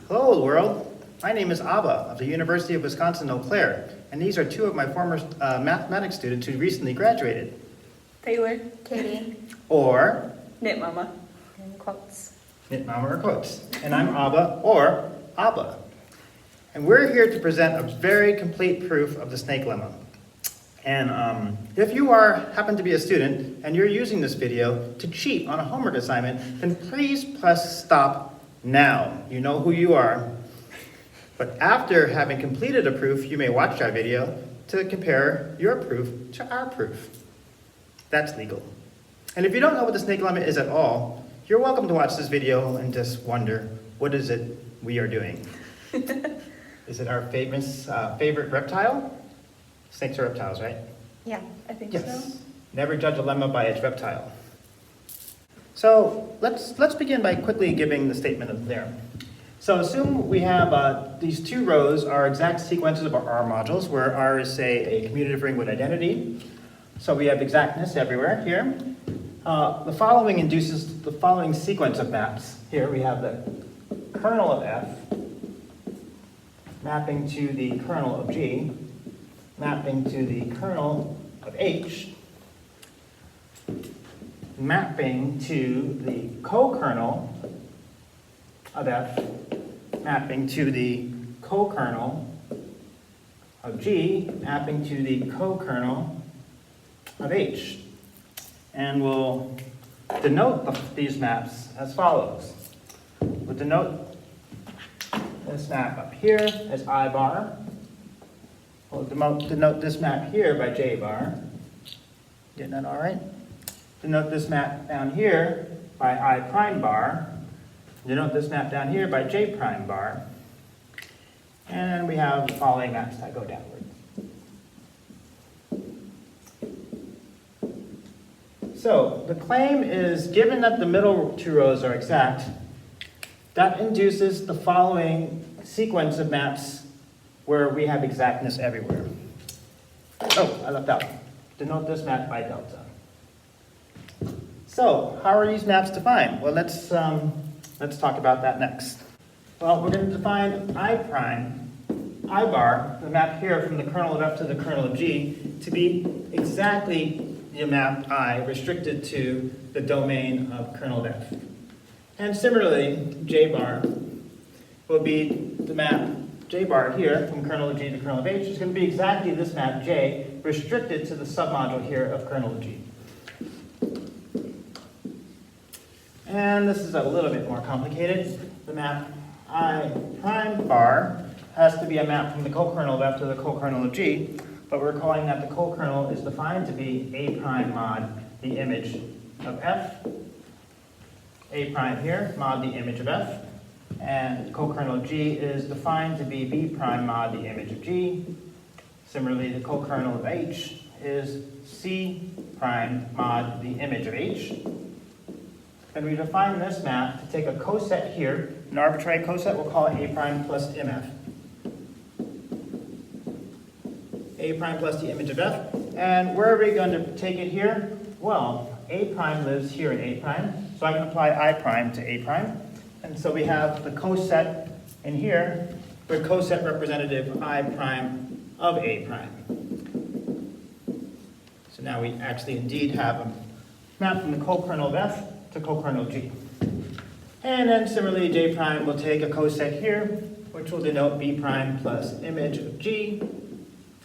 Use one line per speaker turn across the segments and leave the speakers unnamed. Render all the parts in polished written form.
Hello world, my name is Abba of the University of Wisconsin-Eau Claire, and these are two of my former mathematics students who recently graduated.
Taylor, Katie,
Or
Knit Mama, in quotes.
Knit Mama or quotes. And I'm Abba or Abba. And we're here to present a very complete proof of the Snake Lemma. And if you happen to be a student and you're using this video to cheat on a homework assignment, then please press stop now. You know who you are. But after having completed a proof, you may watch our video to compare your proof to our proof. That's legal. And if you don't know what the Snake Lemma is at all, you're welcome to watch this video and just wonder, what is it we are doing? Is it our favorite reptile? Snakes are reptiles, right?
Yeah, I think
Yes.
so.
Never judge a lemma by its reptile. So let's begin by quickly giving the statement of the theorem. So assume we have these two rows are exact sequences of our R modules, where R is, say, a commutative ring with identity. So we have exactness everywhere here. The following induces the following sequence of maps. Here we have the kernel of F mapping to the kernel of G, mapping to the kernel of H, mapping to the co-kernel of F, mapping to the co-kernel of G, mapping to the co-kernel of H. And we'll denote these maps as follows. We'll denote this map up here as I bar. We'll denote this map here by J bar. Getting that all right? Denote this map down here by I prime bar. Denote this map down here by J prime bar. And we have the following maps that go downward. So the claim is, given that the middle two rows are exact, that induces the following sequence of maps where we have exactness everywhere. Oh, I left out. Denote this map by delta. So how are these maps defined? Well, let's talk about that next. Well, we're going to define I bar, the map here from the kernel of F to the kernel of G, to be exactly the map I restricted to the domain of kernel of F. And similarly, J bar will be the map J bar here from kernel of G to kernel of H is going to be exactly this map J restricted to the submodule here of kernel of G. And this is a little bit more complicated. The map I prime bar has to be a map from the co-kernel of F to the co-kernel of G, but we're calling that the co-kernel is defined to be A prime mod the image of F. A prime here, mod the image of F. And co-kernel G is defined to be B prime mod the image of G. Similarly, the co-kernel of H is C prime mod the image of H. And we define this map to take a coset here, an arbitrary coset, we'll call it A prime plus MF. A prime plus the image of F. And where are we going to take it here? Well, A prime lives here in A prime, so I can apply I prime to A prime. And so we have the coset in here, the coset representative I prime of A prime. So now we actually indeed have a map from the co-kernel of F to co-kernel G. And then similarly, J prime will take a coset here, which will denote B prime plus image of G.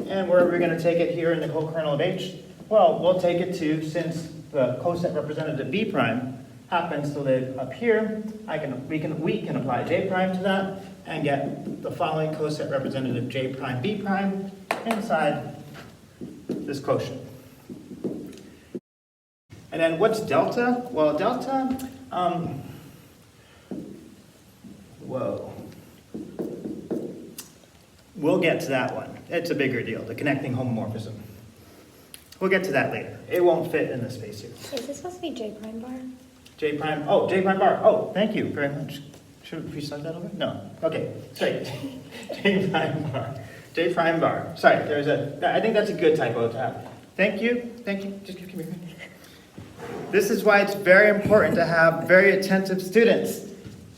And where are we going to take it here in the co-kernel of H? Well, we'll take it to, since the coset representative B prime happens to live up here, we can apply J prime to that and get the following coset representative J prime B prime inside this quotient. And then what's delta? Well, delta, we'll get to that one. It's a bigger deal, the connecting homomorphism. We'll get to that later. It won't fit in the space here.
Is this supposed to be J prime bar?
J prime bar. Oh, thank you very much. Should we start that over? No. Okay, sorry. J prime bar. Sorry, I think that's a good typo to have. Thank you. Just give me a minute. This is why it's very important to have very attentive students.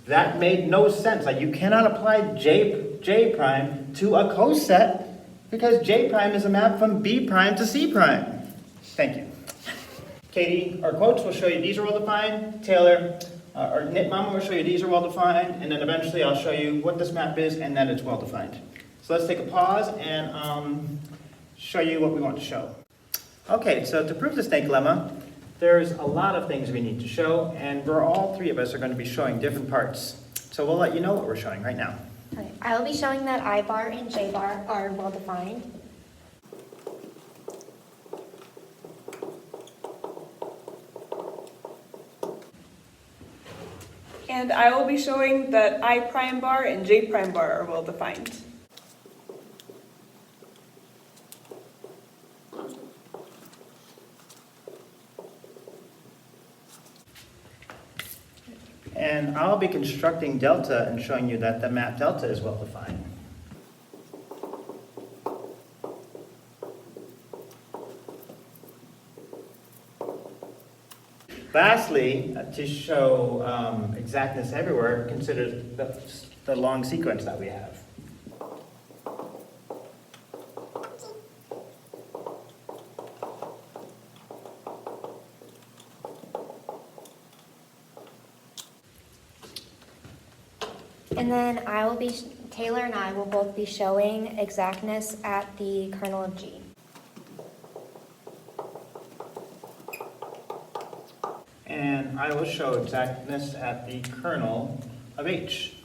That made no sense. Like, you cannot apply J prime to a coset because J prime is a map from B prime to C prime. Thank you. Katie, our quotes will show you these are well defined. Taylor, our knit mama will show you these are well defined. And then eventually I'll show you what this map is and that it's well defined. So let's take a pause and show you what we want to show. Okay, so to prove the snake lemma, there's a lot of things we need to show, and all three of us are going to be showing different parts. So we'll let you know what we're showing right now.
Okay. I will be showing that I bar and J bar are well defined.
And I will be showing that I prime bar and J prime bar are well defined.
And I'll be constructing delta and showing you that the map delta is well defined. Lastly, to show exactness everywhere, consider the long sequence that we have.
And then Taylor and I will both be showing exactness at the kernel of G.
And I will show exactness at the kernel of H.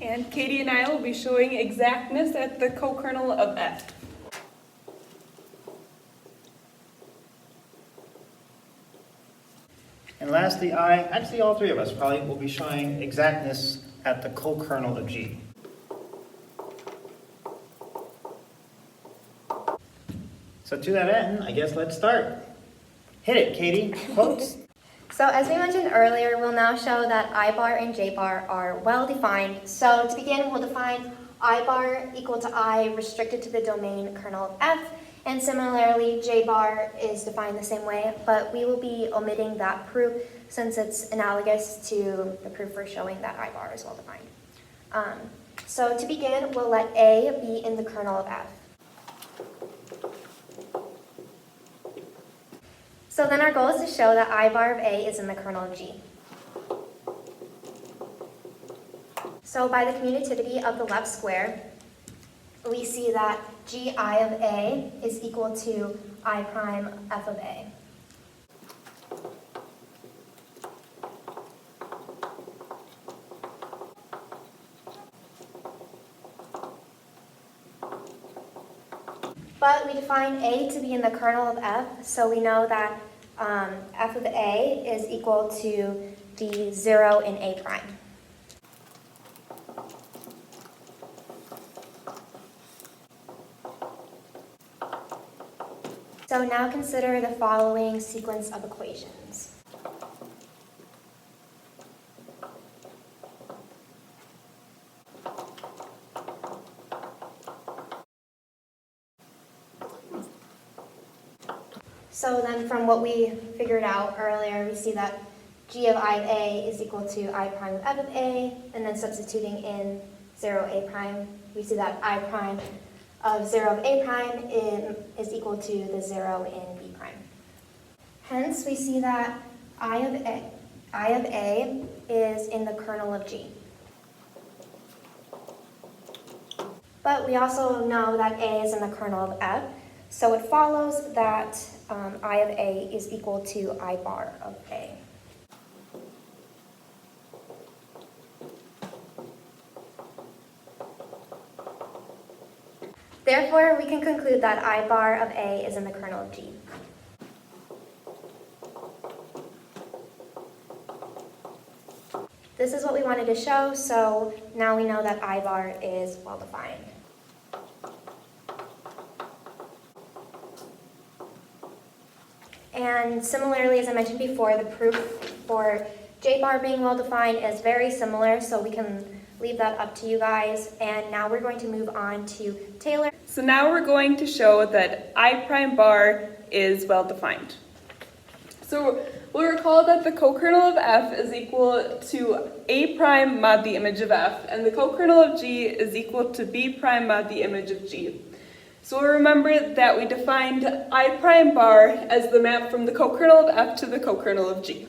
And Katie and I will be showing exactness at the co-kernel of F.
And lastly, actually all three of us probably will be showing exactness at the co-kernel of G. So to that end, I guess let's start. Hit it, Katie. Quotes.
So as we mentioned earlier, we'll now show that I bar and J bar are well defined. So to begin, we'll define I bar equal to I restricted to the domain kernel of F. And similarly, J bar is defined the same way, but we will be omitting that proof since it's analogous to the proof for showing that I bar is well defined. So to begin, we'll let A be in the kernel of F. So then our goal is to show that I bar of A is in the kernel of G. So by the commutativity of the left square, we see that Gi of A is equal to I prime F of A. But we define A to be in the kernel of F, so we know that F of A is equal to the 0 in A prime. So now consider the following sequence of equations. So then from what we figured out earlier, we see that G of I of A is equal to I prime of F of A, and then substituting in 0 A prime, we see that I prime of 0 of A prime is equal to the 0 in B prime. Hence, we see that I of A is in the kernel of G. But we also know that A is in the kernel of F, so it follows that I of A is equal to I bar of A. Therefore, we can conclude that I bar of A is in the kernel of G. This is what we wanted to show, so now we know that I bar is well defined. And similarly, as I mentioned before, the proof for J bar being well defined is very similar, so we can leave that up to you guys. And now we're going to move on to Taylor.
So now we're going to show that I prime bar is well defined. So we'll recall that the co-kernel of F is equal to A prime mod the image of F, and the co-kernel of G is equal to B prime mod the image of G. So we'll remember that we defined I prime bar as the map from the co-kernel of F to the co-kernel of G.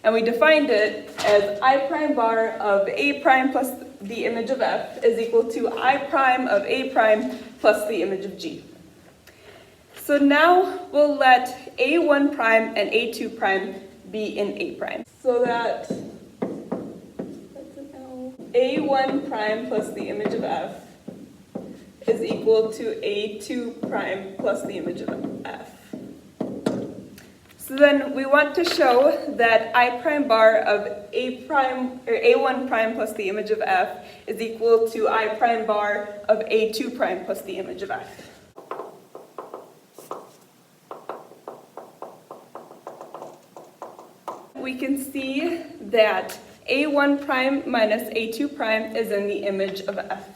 And we defined it as I prime bar of A prime plus the image of F is equal to I prime of A prime plus the image of G. So now we'll let A1 prime and A2 prime be in A prime. So that A1 prime plus the image of F is equal to A2 prime plus the image of F. So then we want to show that I prime bar of A prime or A1 prime plus the image of F is equal to I prime bar of A2 prime plus the image of F. We can see that A1 prime minus A2 prime is in the image of F.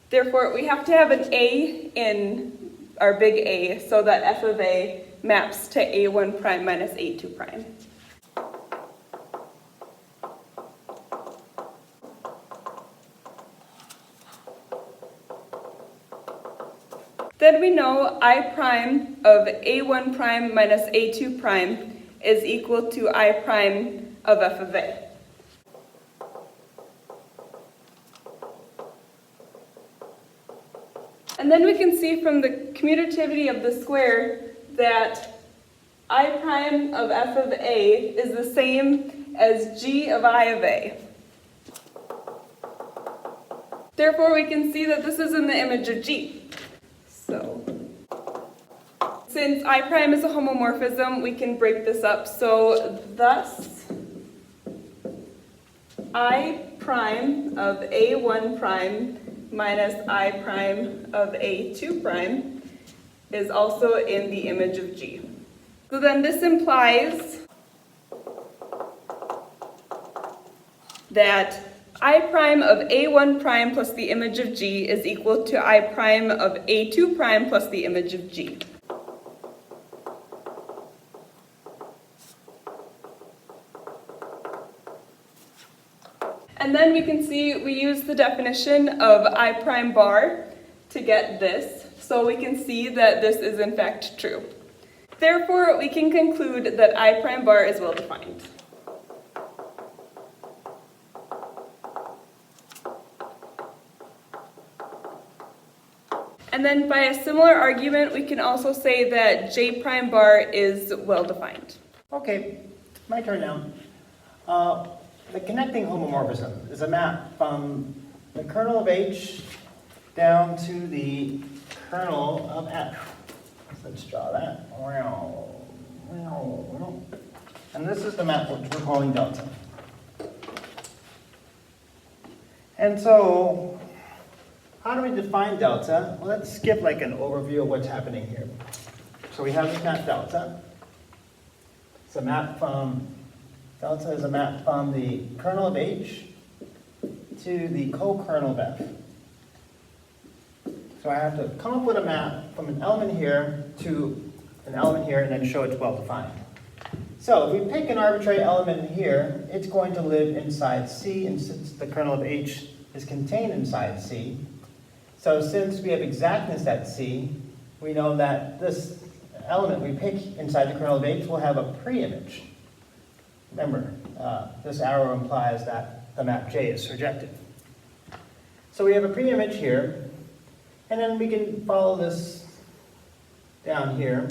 Therefore, we have to have an A in our big A so that F of A maps to A1 prime minus A2 prime. Then we know I prime of A1 prime minus A2 prime is equal to I prime of F of A. And then we can see from the commutativity of the square that I prime of F of A is the same as G of I of A. Therefore, we can see that this is in the image of G. So, since I prime is a homomorphism, we can break this up. So, thus, I prime of A1 prime minus I prime of A2 prime is also in the image of G. So then this implies that I prime of A1 prime plus the image of G is equal to I prime of A2 prime plus the image of G. And then we can see we use the definition of I prime bar to get this, so we can see that this is in fact true. Therefore, we can conclude that I prime bar is well defined. And then by a similar argument, we can also say that J prime bar is well defined.
Okay, my turn now. The connecting homomorphism is a map from the kernel of H down to the kernel of F. Let's draw that. And this is the map which we're calling delta. And so, how do we define delta? Well, let's skip like an overview of what's happening here. So we have this map delta. It's a map from delta is a map from the kernel of H to the co-kernel of F. So I have to come up with a map from an element here to an element here and then show it's well defined. So if we pick an arbitrary element in here, it's going to live inside C, and since the kernel of H is contained inside C, so since we have exactness at C, we know that this element we pick inside the kernel of H will have a pre-image. Remember, this arrow implies that the map J is surjective. So we have a pre-image here, and then we can follow this down here.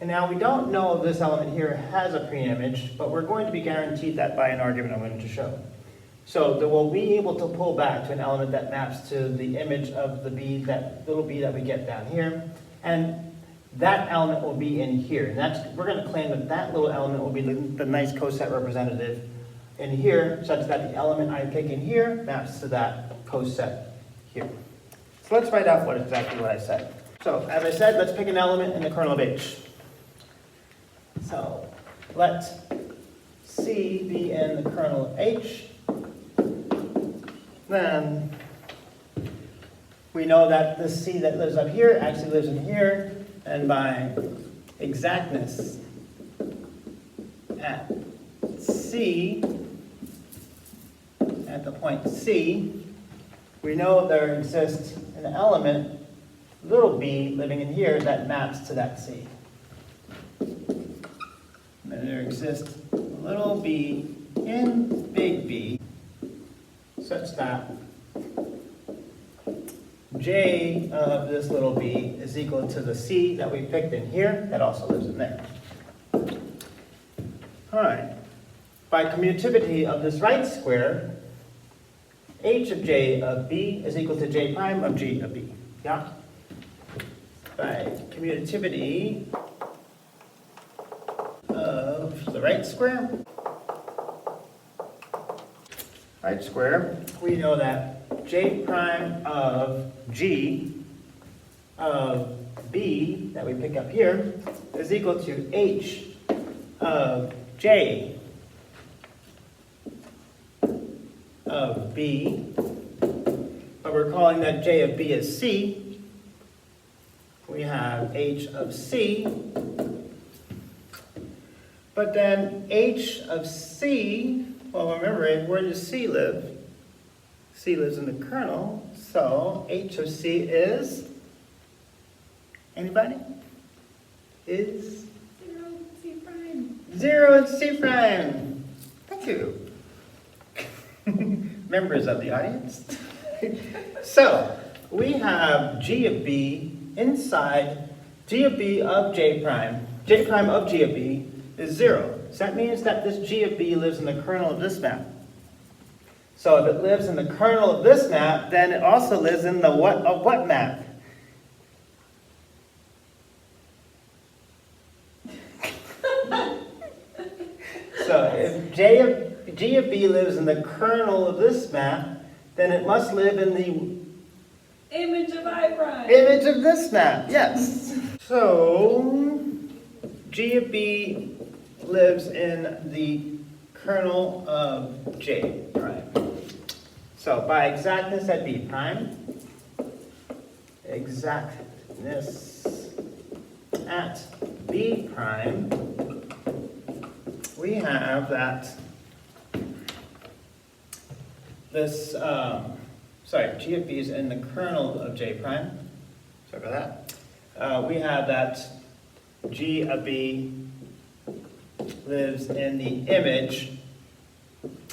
And now we don't know if this element here has a pre-image, but we're going to be guaranteed that by an argument I'm going to show. So that we'll be able to pull back to an element that maps to the image of the b, that little b that we get down here. And that element will be in here. And we're going to claim that that little element will be the nice coset representative in here, such that the element I pick in here maps to that coset here. So let's find out exactly what I said. So as I said, let's pick an element in the kernel of H. So let C be in the kernel of H. Then we know that the C that lives up here actually lives in here, and by exactness at C, at the point C, we know there exists an element, little b, living in here that maps to that C. And there exists little b in big B such that J of this little b is equal to the C that we picked in here that also lives in there. All right. By commutativity of this right square, H of J of B is equal to J prime of G of B. Yeah? By commutativity of the right square, we know that J prime of G of B that we pick up here is equal to H of J of B, but we're calling that J of B as C. We have H of C, but then H of C, well, remember, where does C live? C lives in the kernel, so H of C is, anybody? Is
0 C prime.
0 and C prime. Thank you. Members of the audience. So, we have G of B inside G of B of J prime. J prime of G of B is 0. So that means that this G of B lives in the kernel of this map. So if it lives in the kernel of this map, then it also lives in the what of what map? So if G of B lives in the kernel of this map, then it must live in the
Image of I prime.
image of this map, yes. So G of B lives in the kernel of J prime. So by exactness at B prime, exactness at B prime, we have that this, G of B is in the kernel of J prime. Sorry about that. We have that G of B lives in the image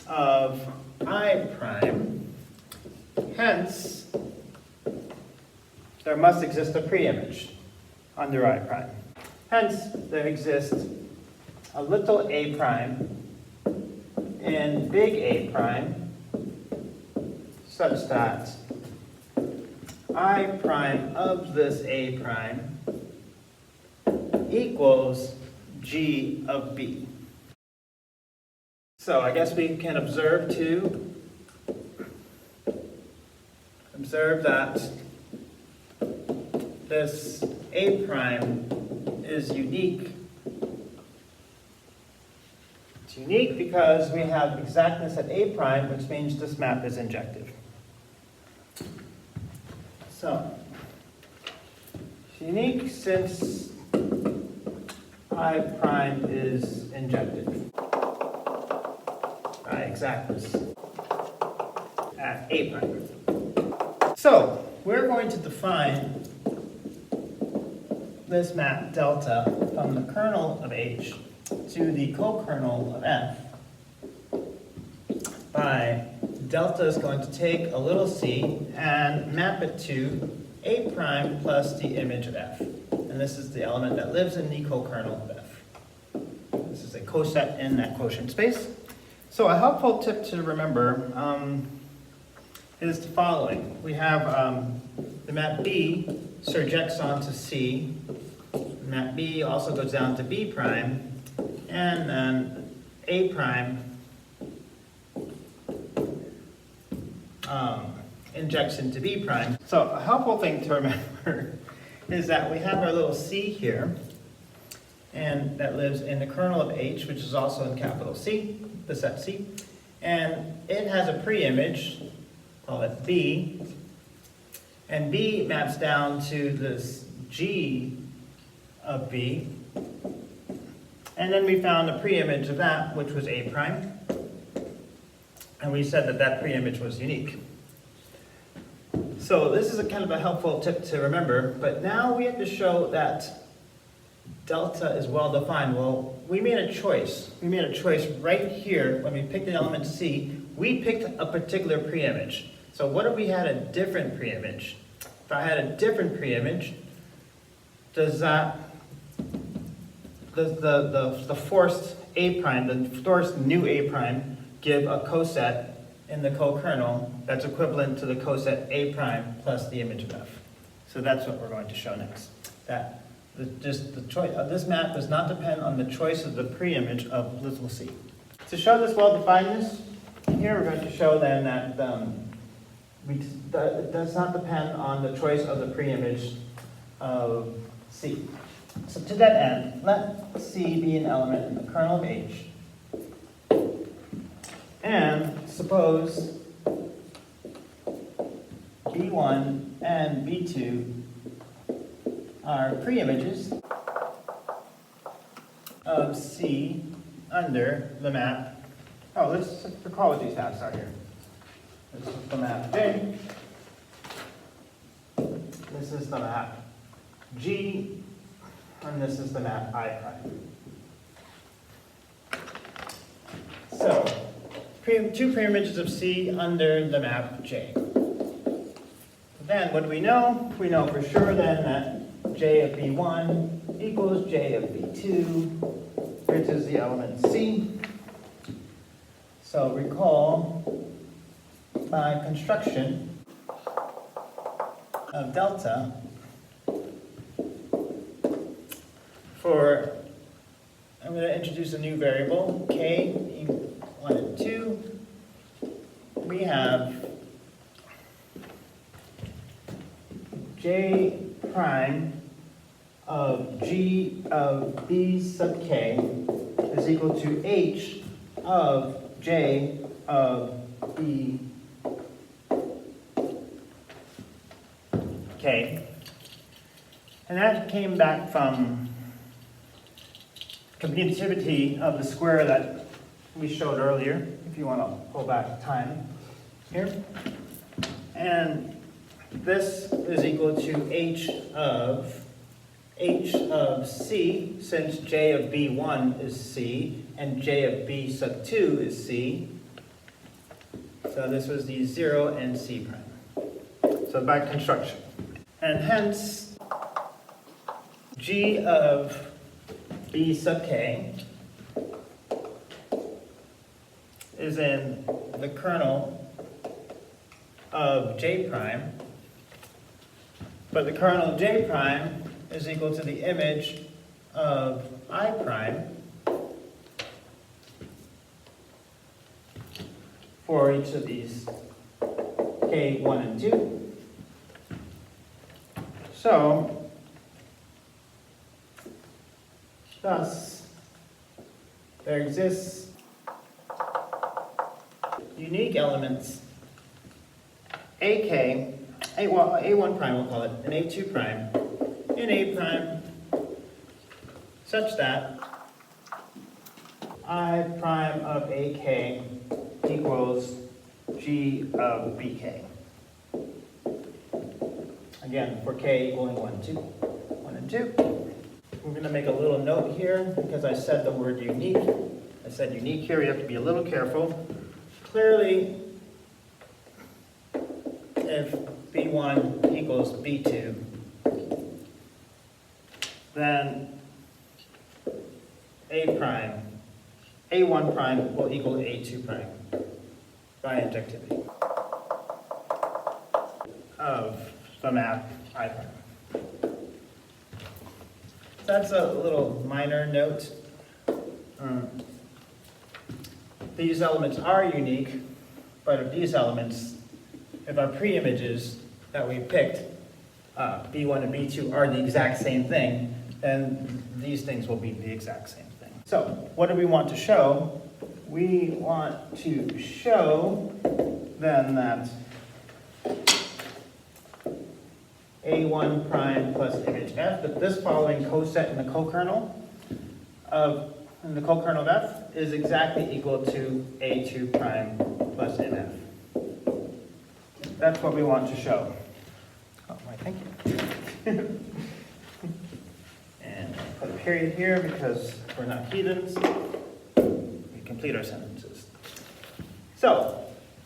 of I prime. Hence, there must exist a preimage under I prime. Hence, there exists a little a prime and big A prime such that I prime of this A prime equals G of B. So I guess we can observe that this A prime is unique. It's unique because we have exactness at A prime, which means this map is injective. So, it's unique since I prime is injective by exactness at A prime. So, we're going to define this map delta from the kernel of H to the co-kernel of F by delta is going to take a little c and map it to A prime plus the image of F. And this is the element that lives in the co-kernel of F. This is a coset in that quotient space. So a helpful tip to remember is the following. We have the map B surjects onto C. Map B also goes down to B prime. And then A prime injects into B prime. So a helpful thing to remember is that we have our little c here, and that lives in the kernel of H, which is also in capital C, the set C. And it has a preimage, call it B, And B maps down to this G of B. And then we found a preimage of that, which was A prime. And we said that that preimage was unique. So this is a kind of a helpful tip to remember, but now we have to show that delta is well defined. Well, we made a choice. We made a choice right here when we picked the element C. We picked a particular preimage. So what if we had a different preimage? If I had a different preimage, does the forced A prime, the forced new A prime, give a coset in the co-kernel that's equivalent to the coset A prime plus the image of F? So that's what we're going to show next. That the choice of this map does not depend on the choice of the preimage of little c. To show this well-definedness, here we're going to show then that it does not depend on the choice of the preimage of C. So to that end, let C be an element in the kernel of H. And suppose B1 and B2 are preimages of C under the map. Oh, let's recall what these maps are here. This is the map J. This is the map G. And this is the map I prime. So, two preimages of C under the map J. Then what do we know? We know for sure then that J of B1 equals J of B2, which is the element C. So recall by construction of delta for, I'm going to introduce a new variable, K, 1 and 2. We have J prime of G of B sub K is equal to H of J of B K. And that came back from commutativity of the square that we showed earlier, if you want to pull back time here. And this is equal to H of C, since J of B1 is C, and J of B sub 2 is C. So this was the 0 and C prime. So by construction. And hence, G of B sub K is in the kernel of J prime, but the kernel of J prime is equal to the image of I prime for each of these K, 1 and 2. So, thus, there exists unique elements AK, A1 prime we'll call it, and A2 prime, in A prime, such that I prime of AK equals G of BK. Again, for K equaling 1 and 2. We're going to make a little note here because I said the word unique. I said unique here, you have to be a little careful. Clearly, if B1 equals B2, then A1 prime will equal A2 prime by injectivity of the map I prime. That's a little minor note. These elements are unique, but if these elements, if our preimages that we picked, B1 and B2 are the exact same thing, then these things will be the exact same thing. So, what do we want to show? We want to show then that A1 prime plus image F, that this following coset in the co-kernel of F is exactly equal to A2 prime plus MF. That's what we want to show. Oh, why, thank you. And put a period here because we're not heathens. We complete our sentences. So,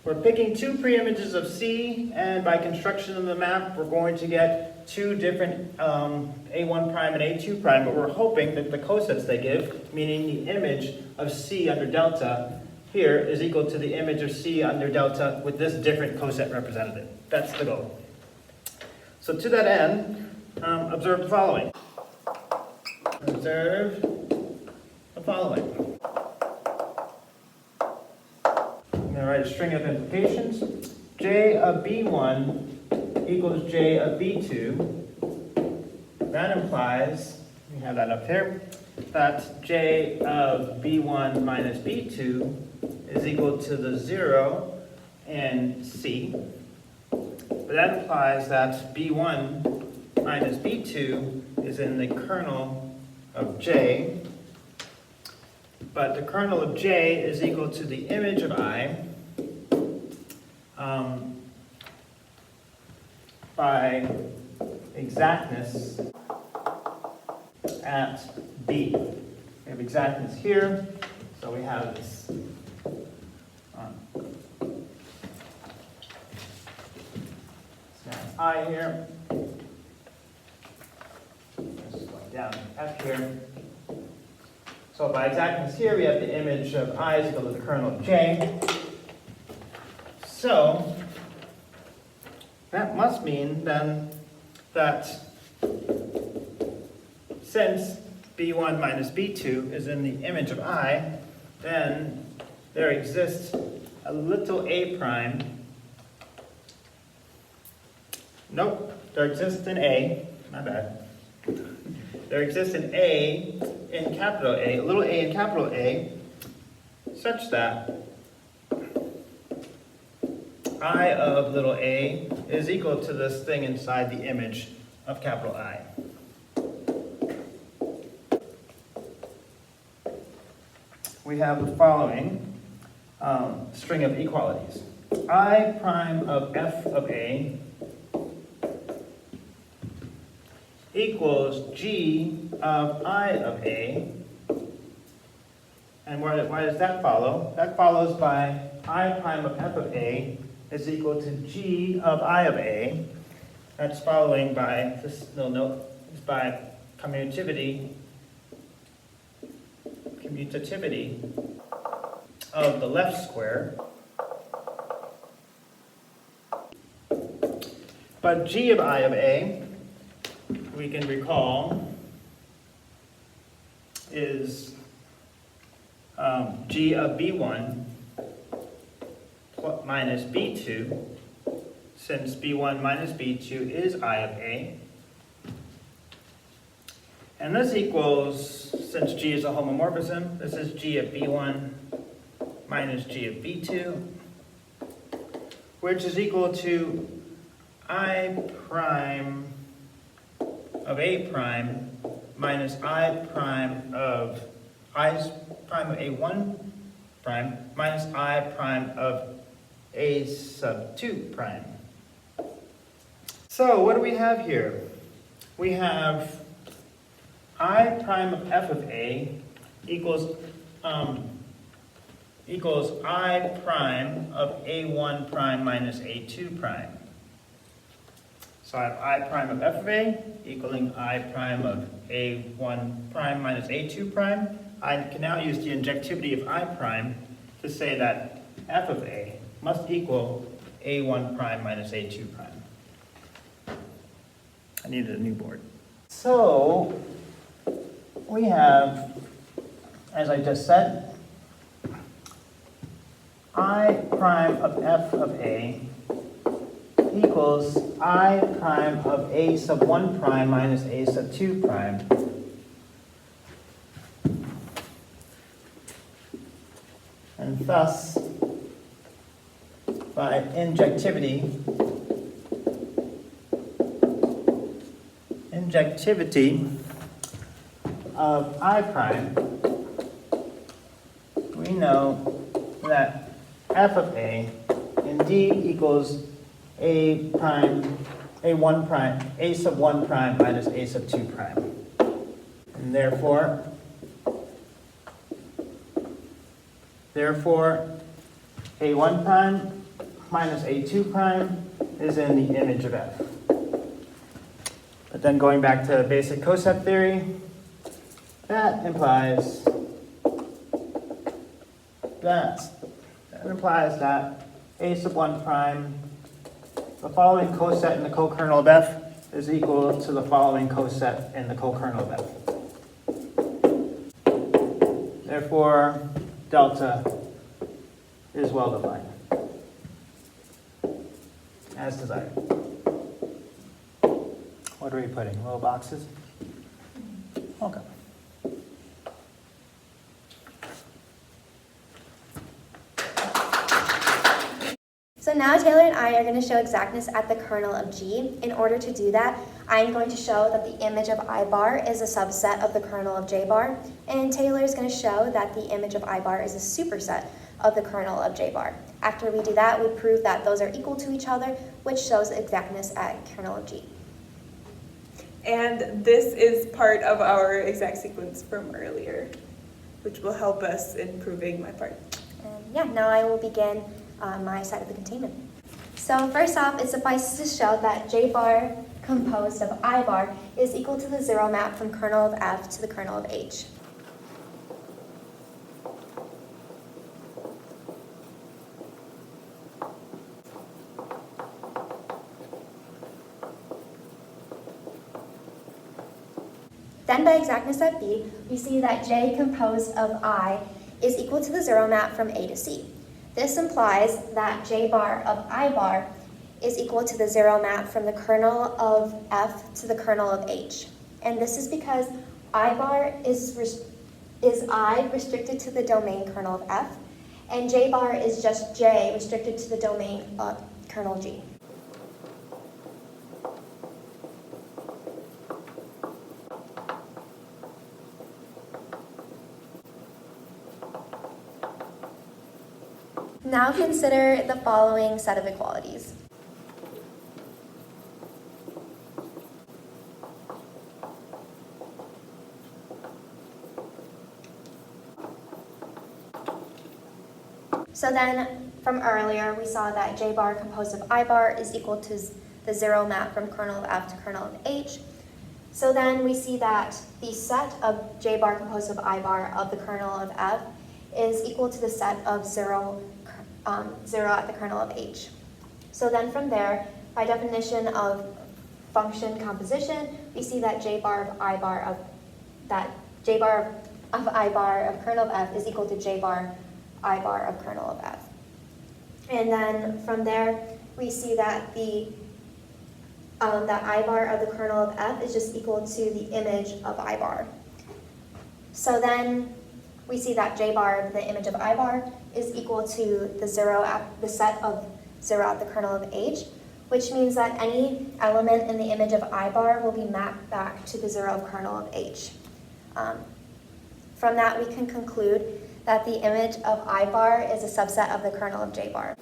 we're picking two preimages of C, and by construction of the map, we're going to get two different A1 prime and A2 prime, but we're hoping that the cosets they give, meaning the image of C under delta here, is equal to the image of C under delta with this different coset representative. That's the goal. So to that end, observe the following. Observe the following. I'm going to write a string of implications. J of B1 equals J of B2. That implies, we have that up here, that J of B1 minus B2 is equal to the 0 in C. But that implies that B1 minus B2 is in the kernel of J. But the kernel of J is equal to the image of I by exactness at B. We have exactness here, so we have this I here. This is going down F here. So by exactness here, we have the image of I is equal to the kernel of J. So that must mean then that since B1 minus B2 is in the image of I, then there exists a little a prime. Nope, there exists an A, my bad. There exists an A in capital A, a little a in capital A, such that I of little a is equal to this thing inside the image of capital I. We have the following string of equalities. I prime of f of A equals g of I of A. And why does that follow? That follows by I prime of f of A is equal to g of I of A. That's following by, this little note, is by commutativity of the left square. But g of I of A, we can recall, is g of B1 minus B2, since B1 minus B2 is I of A. And this equals, since G is a homomorphism, this is G of B1 minus G of B2, which is equal to I prime of A prime minus I prime of I's prime of A1 prime minus I prime of A sub 2 prime. So what do we have here? We have I prime of f of A equals I prime of A1 prime minus A2 prime. So I have I prime of f of A equaling I prime of A1 prime minus A2 prime. I can now use the injectivity of I prime to say that f of A must equal A1 prime minus A2 prime. I needed a new board. So we have, as I just said, I prime of f of A equals I prime of A sub 1 prime minus A sub 2 prime. And thus, by injectivity injectivity of I prime, we know that f of a indeed equals a prime, a1 prime, a sub 1 prime minus a sub 2 prime. And therefore, a1 prime minus a2 prime is in the image of f. But then going back to basic coset theory, that implies that a sub 1 prime, the following coset in the co-kernel of f is equal to the following coset in the co-kernel of f. Therefore, delta is well defined, as desired. What are we putting? Little boxes? Okay.
So now Taylor and I are going to show exactness at the kernel of G. In order to do that, I'm going to show that the image of I bar is a subset of the kernel of J bar, and Taylor is going to show that the image of I bar is a superset of the kernel of J bar. After we do that, we prove that those are equal to each other, which shows exactness at kernel of G.
And this is part of our exact sequence from earlier, which will help us in proving my part.
Yeah, now I will begin my side of the containment. So first off, it suffices to show that J bar composed of I bar is equal to the zero map from kernel of F to the kernel of H. Then by exactness at B, we see that J composed of I is equal to the zero map from A to C. This implies that J bar of I bar is equal to the zero map from the kernel of F to the kernel of H. And this is because I bar is I restricted to the domain kernel of F, and J bar is just J restricted to the domain of kernel G. Now consider the following set of equalities. So then, from earlier, we saw that J bar composed of I bar is equal to the zero map from kernel of F to kernel of H. So then we see that the set of J bar composed of I bar of the kernel of F is equal to the set of zero at the kernel of H. So then from there, by definition of function composition, we see that J bar of I bar of kernel of F is equal to J bar I bar of kernel of F. And then from there, we see that that I bar of the kernel of F is just equal to the image of I bar. So then we see that J bar, the image of I bar, is equal to the set of zero at the kernel of H, which means that any element in the image of I bar will be mapped back to the zero of kernel of H. From that, we can conclude that the image of I bar is a subset of the kernel of J bar.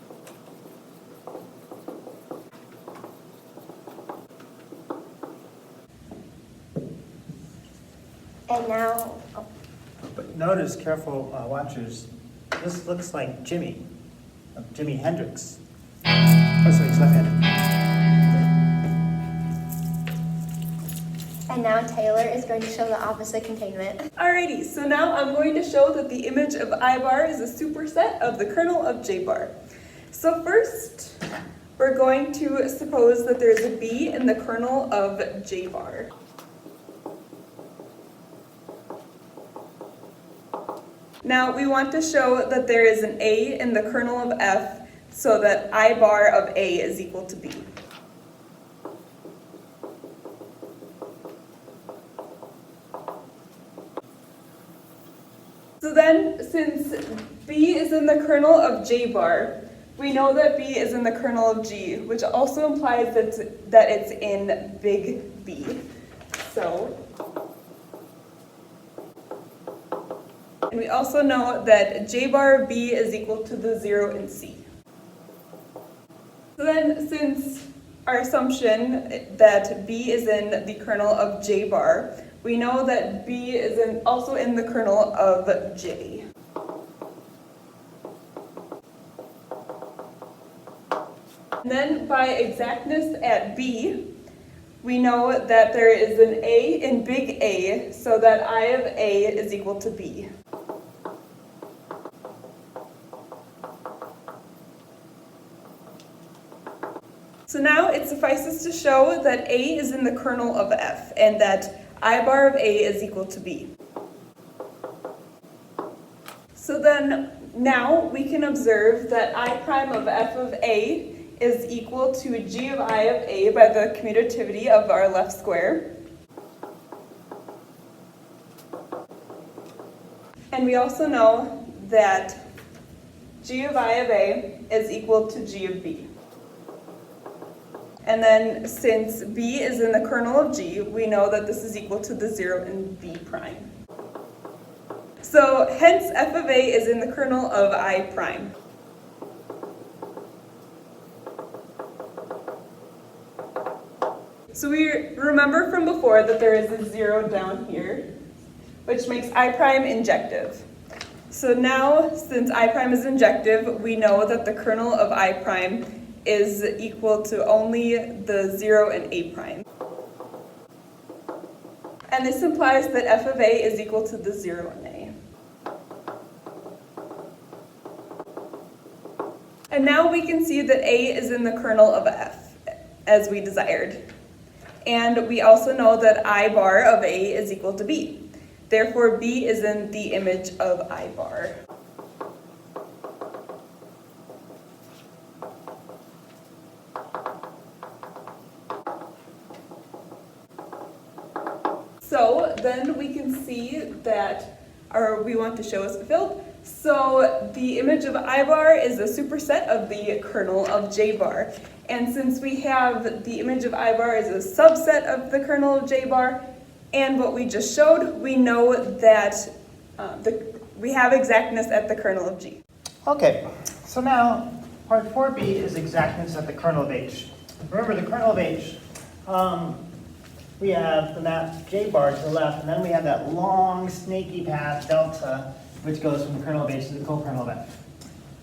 And now,
But notice, careful watchers, this looks like Jimi Hendrix. Oh, sorry, he's left-handed.
And now Taylor is going to show the opposite containment.
Alrighty, so now I'm going to show that the image of I bar is a superset of the kernel of J bar. So first, we're going to suppose that there's a B in the kernel of J bar. Now we want to show that there is an A in the kernel of F so that I bar of A is equal to B. So then, since B is in the kernel of J bar, we know that B is in the kernel of G, which also implies that it's in big B. so. And we also know that J bar of B is equal to the 0 in C. So then, since our assumption that B is in the kernel of J bar, we know that B is also in the kernel of J. And then by exactness at B, we know that there is an A in big A, so that I of A is equal to B. So now it suffices to show that A is in the kernel of F, and that I bar of A is equal to B. So then now we can observe that I prime of F of A is equal to G of I of A by the commutativity of our left square. And we also know that G of I of A is equal to G of B. And then since B is in the kernel of G, we know that this is equal to the 0 in B prime. So hence F of A is in the kernel of I prime. So we remember from before that there is a 0 down here, which makes I prime injective. So now, since I prime is injective, we know that the kernel of I prime is equal to only the 0 in A prime. And this implies that F of A is equal to the 0 in A. And now we can see that A is in the kernel of F, as we desired. And we also know that I bar of A is equal to B. Therefore, B is in the image of I bar. So then we can see that, or we want to show us fulfilled. So the image of I bar is a superset of the kernel of J bar. And since we have the image of I bar is a subset of the kernel of J bar, and what we just showed, we know that we have exactness at the kernel of G.
Okay, so now part 4b is exactness at the kernel of H. Remember the kernel of H, we have the map J bar to the left, and then we have that long snaky path delta, which goes from the kernel of H to the co-kernel of F.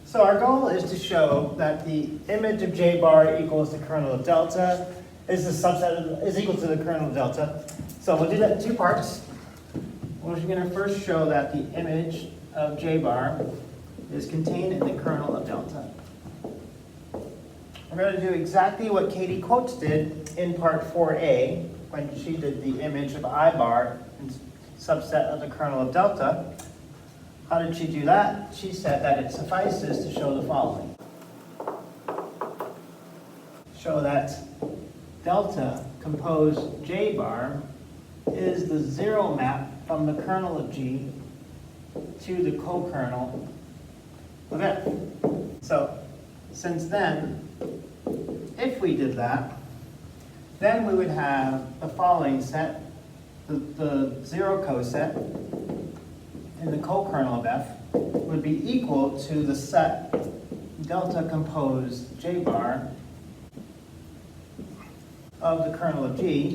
So our goal is to show that the image of J bar equals the kernel of delta is the subset of, is equal to the kernel of delta. So we'll do that in two parts. We're going to first show that the image of J bar is contained in the kernel of delta. We're going to do exactly what Katie Quotes did in part 4a when she did the image of I bar and subset of the kernel of delta. How did she do that? She said that it suffices to show the following. Show that delta composed J bar is the 0 map from the kernel of G to the co-kernel of F. So since then, if we did that, then we would have the following set, the 0 coset in the co-kernel of F would be equal to the set delta composed J bar of the kernel of G,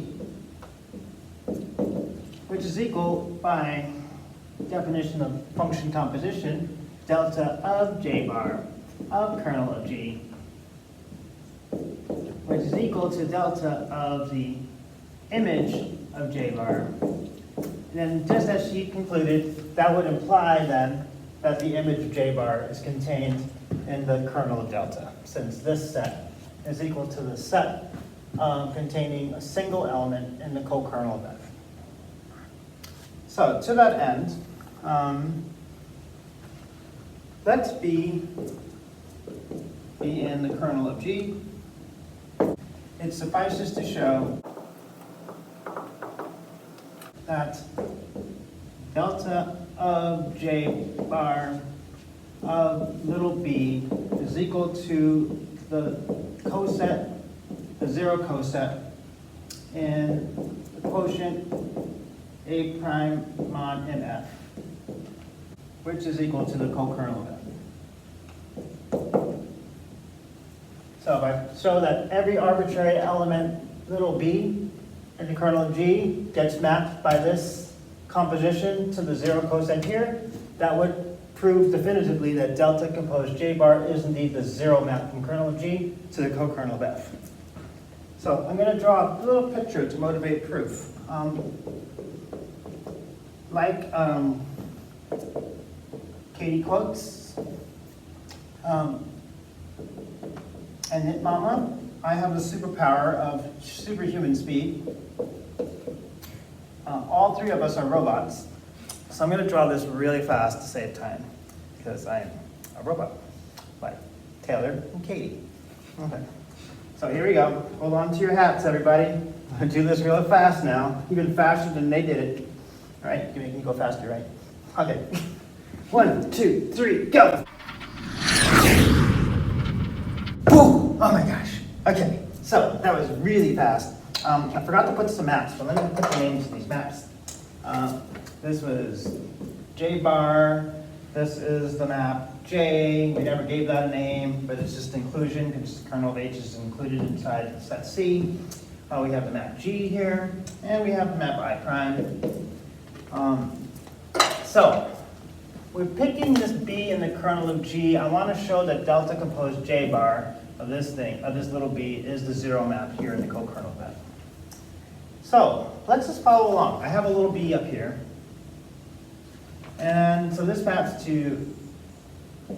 which is equal, by definition of function composition, delta of J bar of kernel of G, which is equal to delta of the image of J bar. And then, just as she concluded, that would imply then that the image of J bar is contained in the kernel of delta, since this set is equal to the set containing a single element in the co-kernel of F. So to that end, let's be in the kernel of G. It suffices to show that delta of J bar of little b is equal to the coset, the 0 coset in the quotient A prime mod MF, which is equal to the co-kernel of F. So if I show that every arbitrary element, little b, in the kernel of G gets mapped by this composition to the zero cosine here, that would prove definitively that delta composed J bar is indeed the zero map from kernel of G to the co-kernel of F. So I'm going to draw a little picture to motivate proof. Katie quotes, and Hit Mama, I have the superpower of superhuman speed. All three of us are robots. So I'm going to draw this really fast to save time, because I'm a robot, like Taylor and Katie. Okay. So here we go. Hold on to your hats, everybody. I'm going to do this real fast now, even faster than they did it. All right, you can go faster, right? Okay. 1, 2, 3, go! Whoa! Oh my gosh. Okay, so that was really fast. I forgot to put some maps, but let me put the names of these maps. This was J bar. This is the map J. We never gave that a name, but it's just inclusion because the kernel of H is included inside set C. We have the map G here, and we have the map I prime. So we're picking this B in the kernel of G. I want to show that delta composed J bar of this thing, of this little b, is the zero map here in the co-kernel of F. So let's just follow along. I have a little b up here. And so this maps to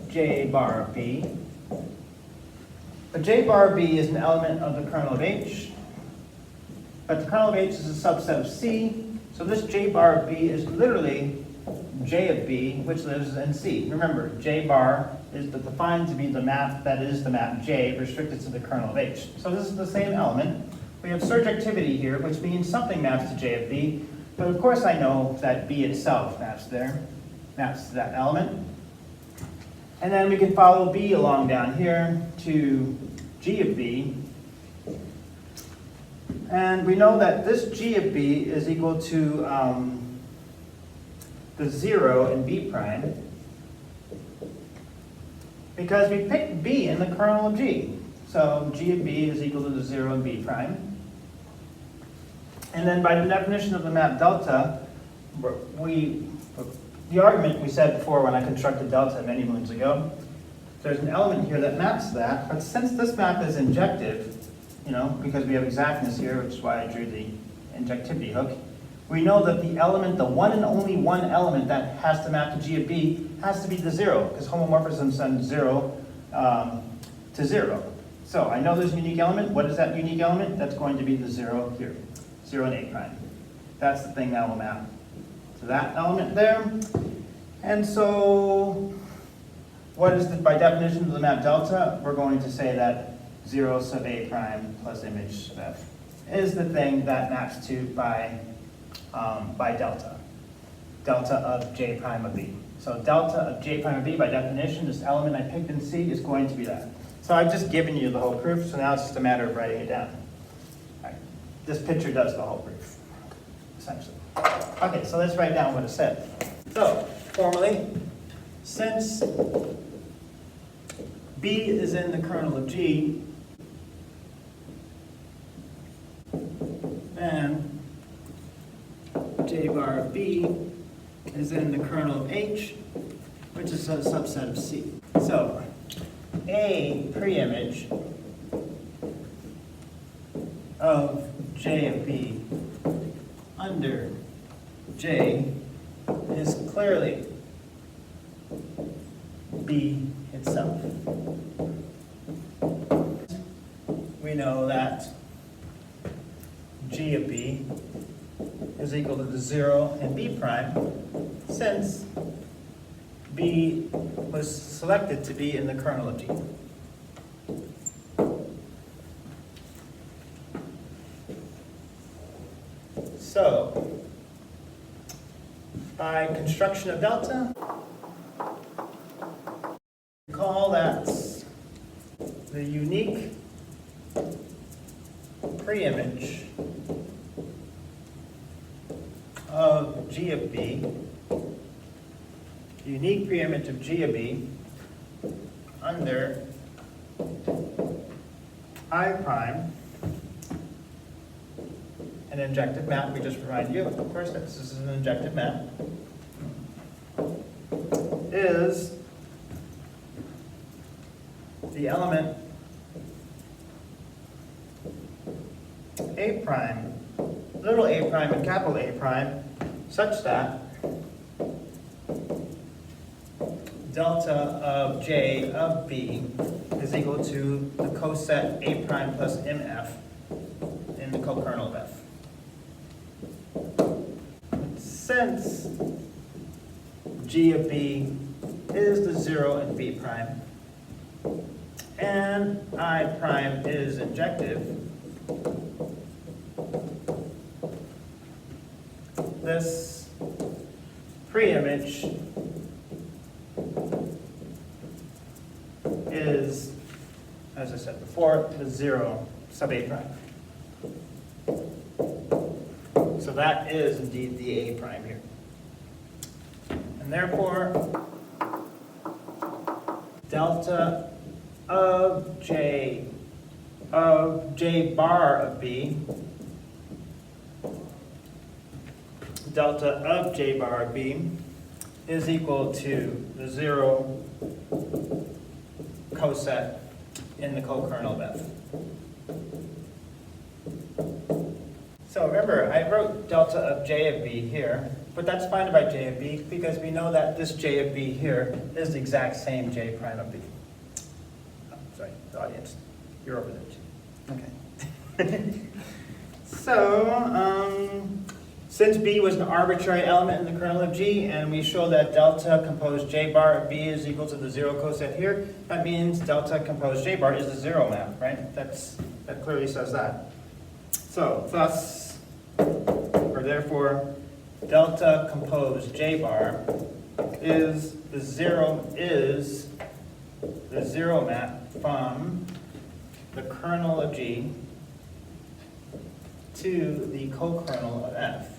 J bar of B. But J bar of B is an element of the kernel of H. But the kernel of H is a subset of C. So this J bar of B is literally J of B, which lives in C. Remember, J bar is defined to be the map that is the map J restricted to the kernel of H. So this is the same element. We have surjectivity here, which means something maps to J of B. But of course I know that B itself maps there, maps to that element. And then we can follow B along down here to G of B. And we know that this G of B is equal to the 0 in B prime, because we picked B in the kernel of G. So G of B is equal to the 0 in B prime. And then by the definition of the map delta, the argument we said before when I constructed delta many moons ago, there's an element here that maps that, but since this map is injective, because we have exactness here, which is why I drew the injectivity hook, we know that the element, the one and only one element that has to map to G of B has to be the 0, because homomorphism sends 0 to 0. So I know there's a unique element. What is that unique element? That's going to be the 0 here, 0 and A prime. That's the thing that will map to that element there. And so what is by definition of the map delta? We're going to say that 0 sub A prime plus image of F is the thing that maps to by delta of J prime of B. So delta of J prime of B, by definition, this element I picked in C is going to be that. So I've just given you the whole proof, so now it's just a matter of writing it down. All right. This picture does the whole proof, essentially. Okay, so let's write down what it said. So, formally, since B is in the kernel of G, then J bar of B is in the kernel of H, which is a subset of C. So, A preimage of J of B under J is clearly B itself. We know that G of B is equal to the 0 in B prime, since B was selected to be in the kernel of G. So, by construction of delta, recall that the unique preimage G of B, the unique preimage of G of B under I prime, an injective map we just provided you, of course this is an injective map, is the element A prime, little a prime and capital A prime, such that delta of J of B is equal to the coset A prime plus MF in the co-kernel of F. Since G of B is the 0 in B prime, and I prime is injective, this preimage is, as I said before, the 0 sub A prime. So that is indeed the A prime here. And therefore, delta of J bar of B, delta of J bar of B is equal to the 0 coset in the co-kernel of F. So remember, I wrote delta of J of B here, but that's defined by J of B because we know that this J of B here is the exact same J prime of B. Oh, sorry, the audience, you're over there too. Okay. So, since B was an arbitrary element in the kernel of G, and we show that delta composed J bar of B is equal to the 0 coset here, that means delta composed J bar is the 0 map, right? That clearly says that. So, thus, or therefore, delta composed J bar is the 0 map from the kernel of G to the co-kernel of F.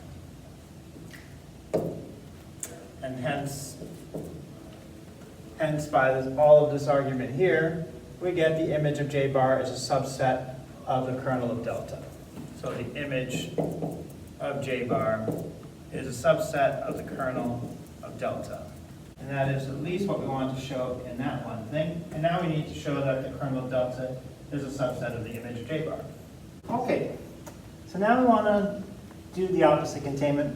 And hence by all of this argument here, we get the image of J bar as a subset of the kernel of delta. So the image of J bar is a subset of the kernel of delta. And that is at least what we want to show in that one thing. And now we need to show that the kernel of delta is a subset of the image of J bar. Okay, so now we want to do the opposite containment.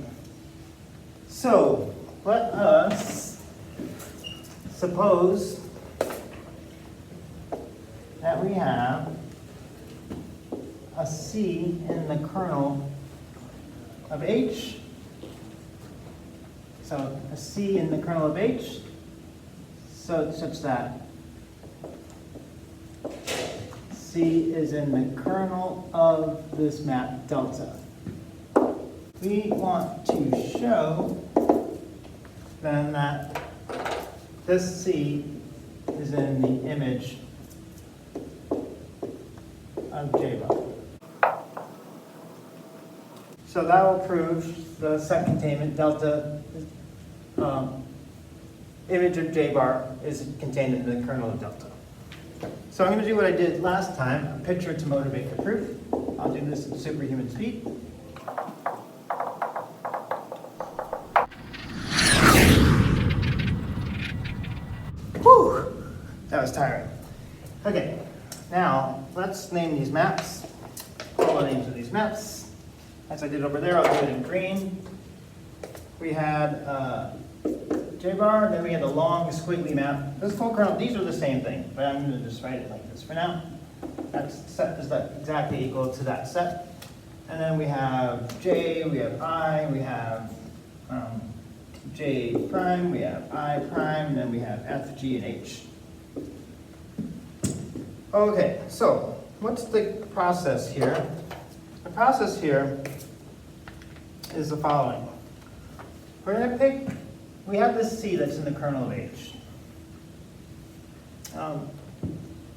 So let us suppose that we have a C in the kernel of H. So a C in the kernel of H, so such that C is in the kernel of this map delta. We want to show then that this C is in the image of J bar. So that will prove the set containment delta image of J bar is contained in the kernel of delta. So I'm going to do what I did last time, a picture to motivate the proof. I'll do this at superhuman speed. Whew, that was tiring. Okay, now let's name these maps. All the names of these maps. As I did over there, I'll do it in green. We had J bar, then we had the long squiggly map. This full kernel, these are the same thing, but I'm going to just write it like this for now. That set is exactly equal to that set. And then we have J, we have I, we have J prime, we have I prime, and then we have F, G, and H. Okay, so what's the process here? The process here is the following. We're going to pick, we have this C that's in the kernel of H.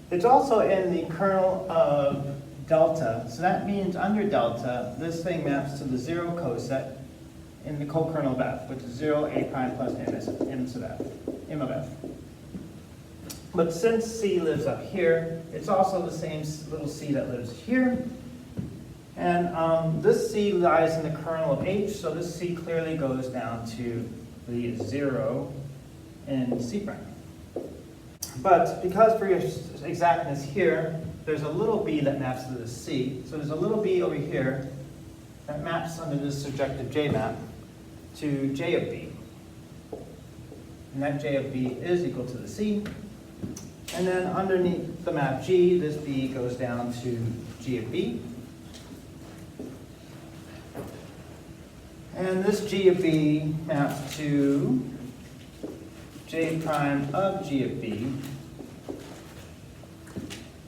It's also in the kernel of delta, so that means under delta, this thing maps to the 0 coset in the co-kernel of f, which is 0, a prime plus m sub f, m of f. But since c lives up here, it's also the same little c that lives here. And this c lies in the kernel of h, so this c clearly goes down to the 0 in c prime. But because for your exactness here, there's a little b that maps to the c, so there's a little b over here that maps under this surjective j map to j of b. And that j of b is equal to the c. And then underneath the map G, this B goes down to G of B. And this G of B maps to J prime of G of B.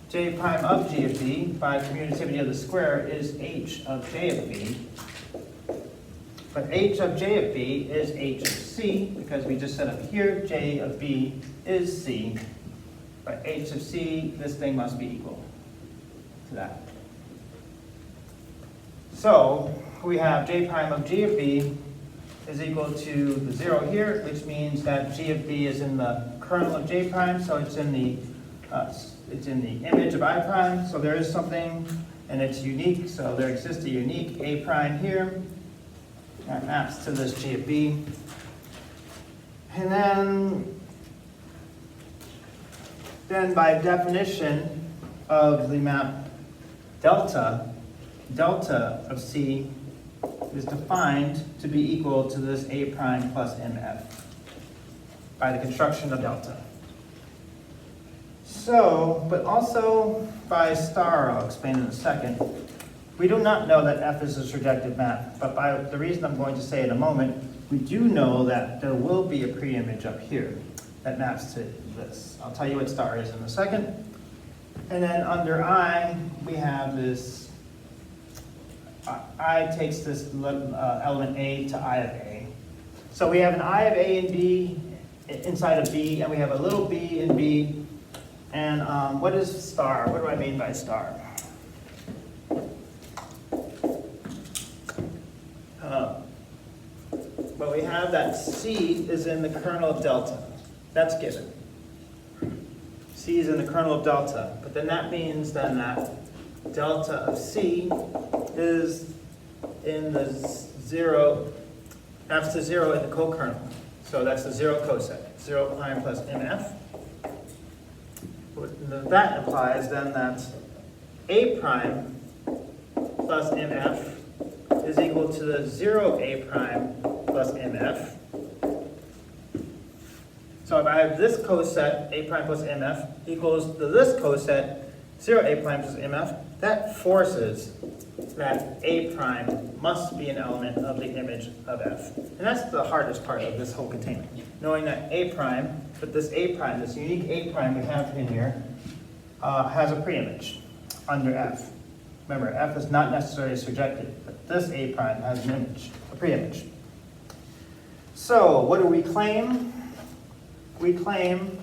J prime of G of B, by commutativity of the square, is H of J of B. But H of J of B is H of C, because we just said up here, J of B is C. But H of C, this thing must be equal to that. So we have J prime of G of B is equal to the 0 here, which means that G of B is in the kernel of J prime, so it's in the image of I prime. So there is something, and it's unique. So there exists a unique A prime here that maps to this G of B, and then by definition of the map delta of C is defined to be equal to this A prime plus MF by the construction of delta. So, but also by star, I'll explain in a second, we do not know that F is a surjective map, but by the reason I'm going to say in a moment, we do know that there will be a preimage up here that maps to this. I'll tell you what star is in a second. And then under I, we have this, I takes this element A to I of A. So we have an I of A and B inside of B, and we have a little b in B. And what is star? What do I mean by star? Well, we have that C is in the kernel of delta. That's given. C is in the kernel of delta. But then that means then that delta of C is in the 0, maps to 0 in the co-kernel. So that's the 0 coset, 0 prime plus MF. That implies then that A prime plus MF is equal to the 0 A prime plus MF. So if I have this coset, A prime plus MF, equals to this coset, 0 A prime plus MF, that forces that A prime must be an element of the image of F. And that's the hardest part of this whole container. Knowing that A prime, but this A prime, this unique A prime we have in here, has a preimage under F. Remember, F is not necessarily surjective, but this A prime has an image, a preimage. So what do we claim? We claim,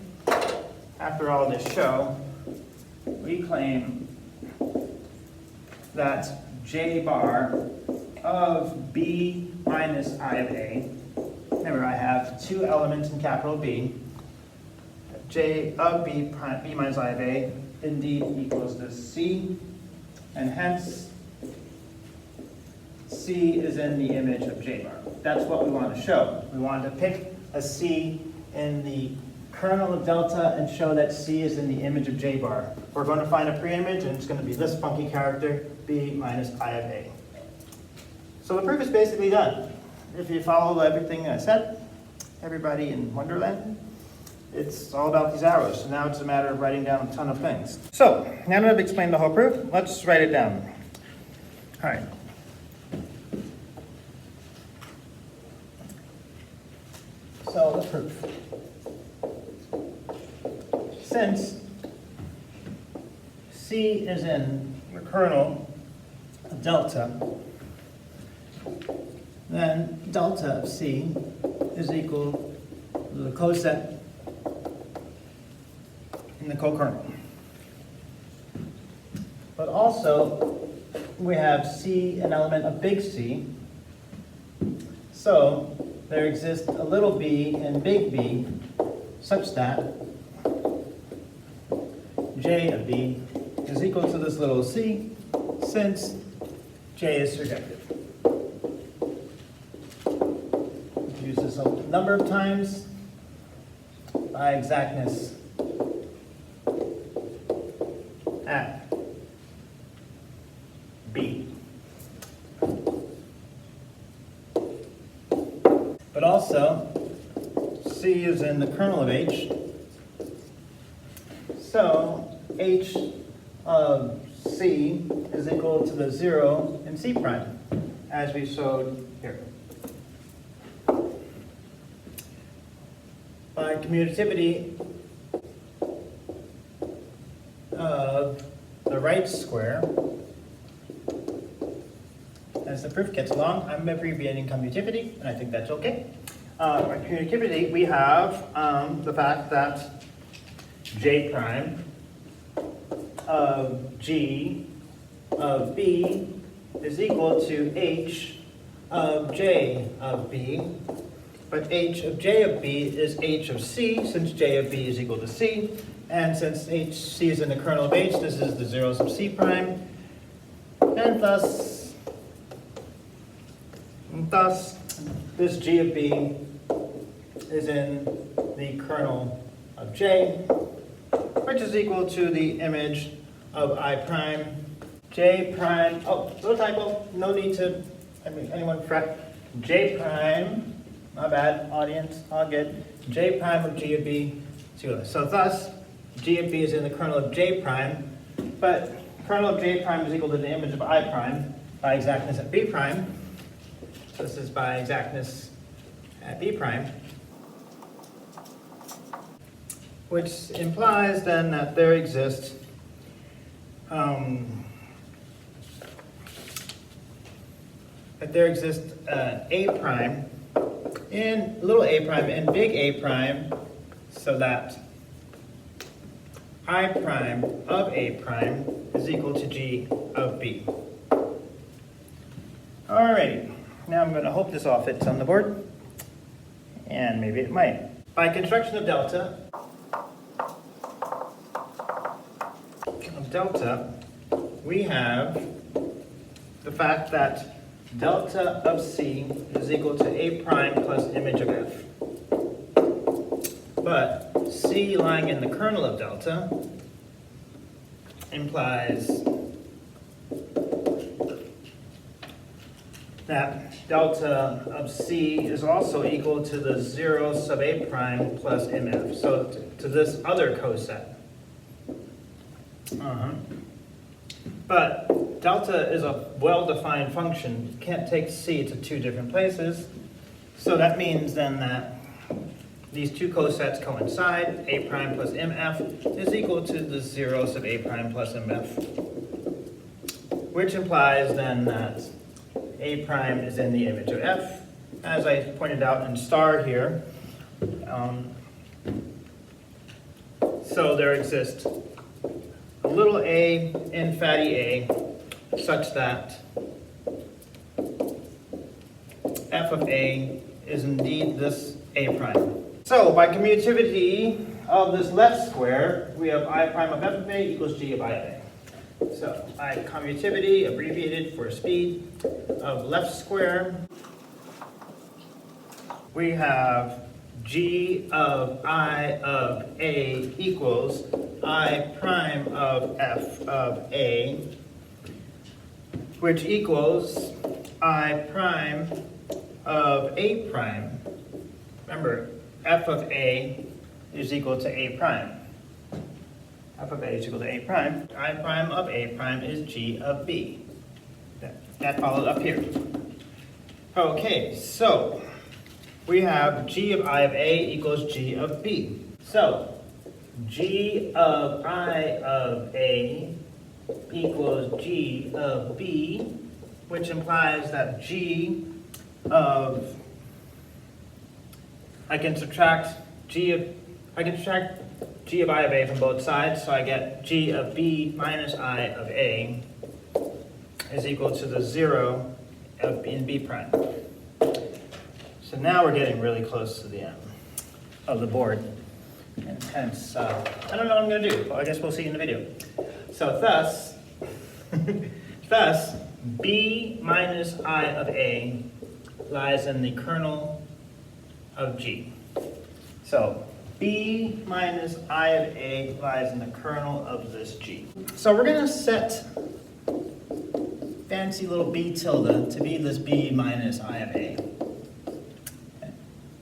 after all this show, we claim that J bar of B minus I of A, remember I have two elements in capital B, J of B minus I of A indeed equals this C, and hence C is in the image of J bar. That's what we want to show. We want to pick a C in the kernel of delta and show that C is in the image of J bar. We're going to find a preimage, and it's going to be this funky character, B minus I of A. So the proof is basically done. If you follow everything I said, everybody in Wonderland, it's all about these arrows. So now it's a matter of writing down a ton of things. So now that I've explained the whole proof, let's write it down. All right. So the proof. Since C is in the kernel of delta, then delta of C is equal to the coset in the co-kernel. But also, we have C, an element of big C. So there exists a little b and big B such that J of B is equal to this little c, since J is surjective. Use this a number of times by exactness at B. But also, C is in the kernel of H, so H of C is equal to the 0 in C prime, as we showed here. By commutativity of the right square, as the proof gets long, I'm abbreviating commutativity, and I think that's okay. By commutativity, we have the fact that J prime of G of B is equal to H of J of B, but H of J of B is H of C, since J of B is equal to C, and since C is in the kernel of H, this is the zeros of C prime, and thus this G of B is in the kernel of J, which is equal to the image of I prime, J prime, oh, little typo, no need to, anyone fret, J prime, my bad, audience, all good, J prime of G of B, so thus, G of B is in the kernel of J prime, but kernel of J prime is equal to the image of I prime by exactness at B prime, so this is by exactness at B prime, which implies then that there exists A prime and little a prime and big A prime, so that I prime of A prime is equal to G of B. Alrighty, now I'm going to hope this all fits on the board, and maybe it might. By construction of delta, we have the fact that delta of C is equal to A prime plus image of F. But C lying in the kernel of delta implies that delta of C is also equal to the 0 sub A prime plus MF, so to this other coset. But delta is a well-defined function. You can't take C to two different places. So that means then that these two cosets coincide. A prime plus MF is equal to the 0 sub A prime plus MF, which implies then that A prime is in the image of F, as I pointed out in star here. So there exists a little a in fatty A such that F of A is indeed this A prime. So by commutativity of this left square, we have I prime of F of A equals G of I of A. So I commutativity, abbreviated for speed, of left square, we have G of I of A equals I prime of F of A, which equals I prime of A prime. Remember, F of A is equal to A prime. F of A is equal to A prime. I prime of A prime is G of B. That followed up here. Okay, so we have G of I of A equals G of B. So G of I of A equals G of B, which implies that G of, I can subtract G of I of A from both sides, so I get G of B minus I of A is equal to the 0 of B in B prime. So now we're getting really close to the end of the board. And hence, I don't know what I'm going to do. Well, I guess we'll see in the video. So thus, thus, B minus I of A lies in the kernel of G. So B minus I of A lies in the kernel of this G. So we're going to set fancy little B tilde to be this B minus I of A. Okay.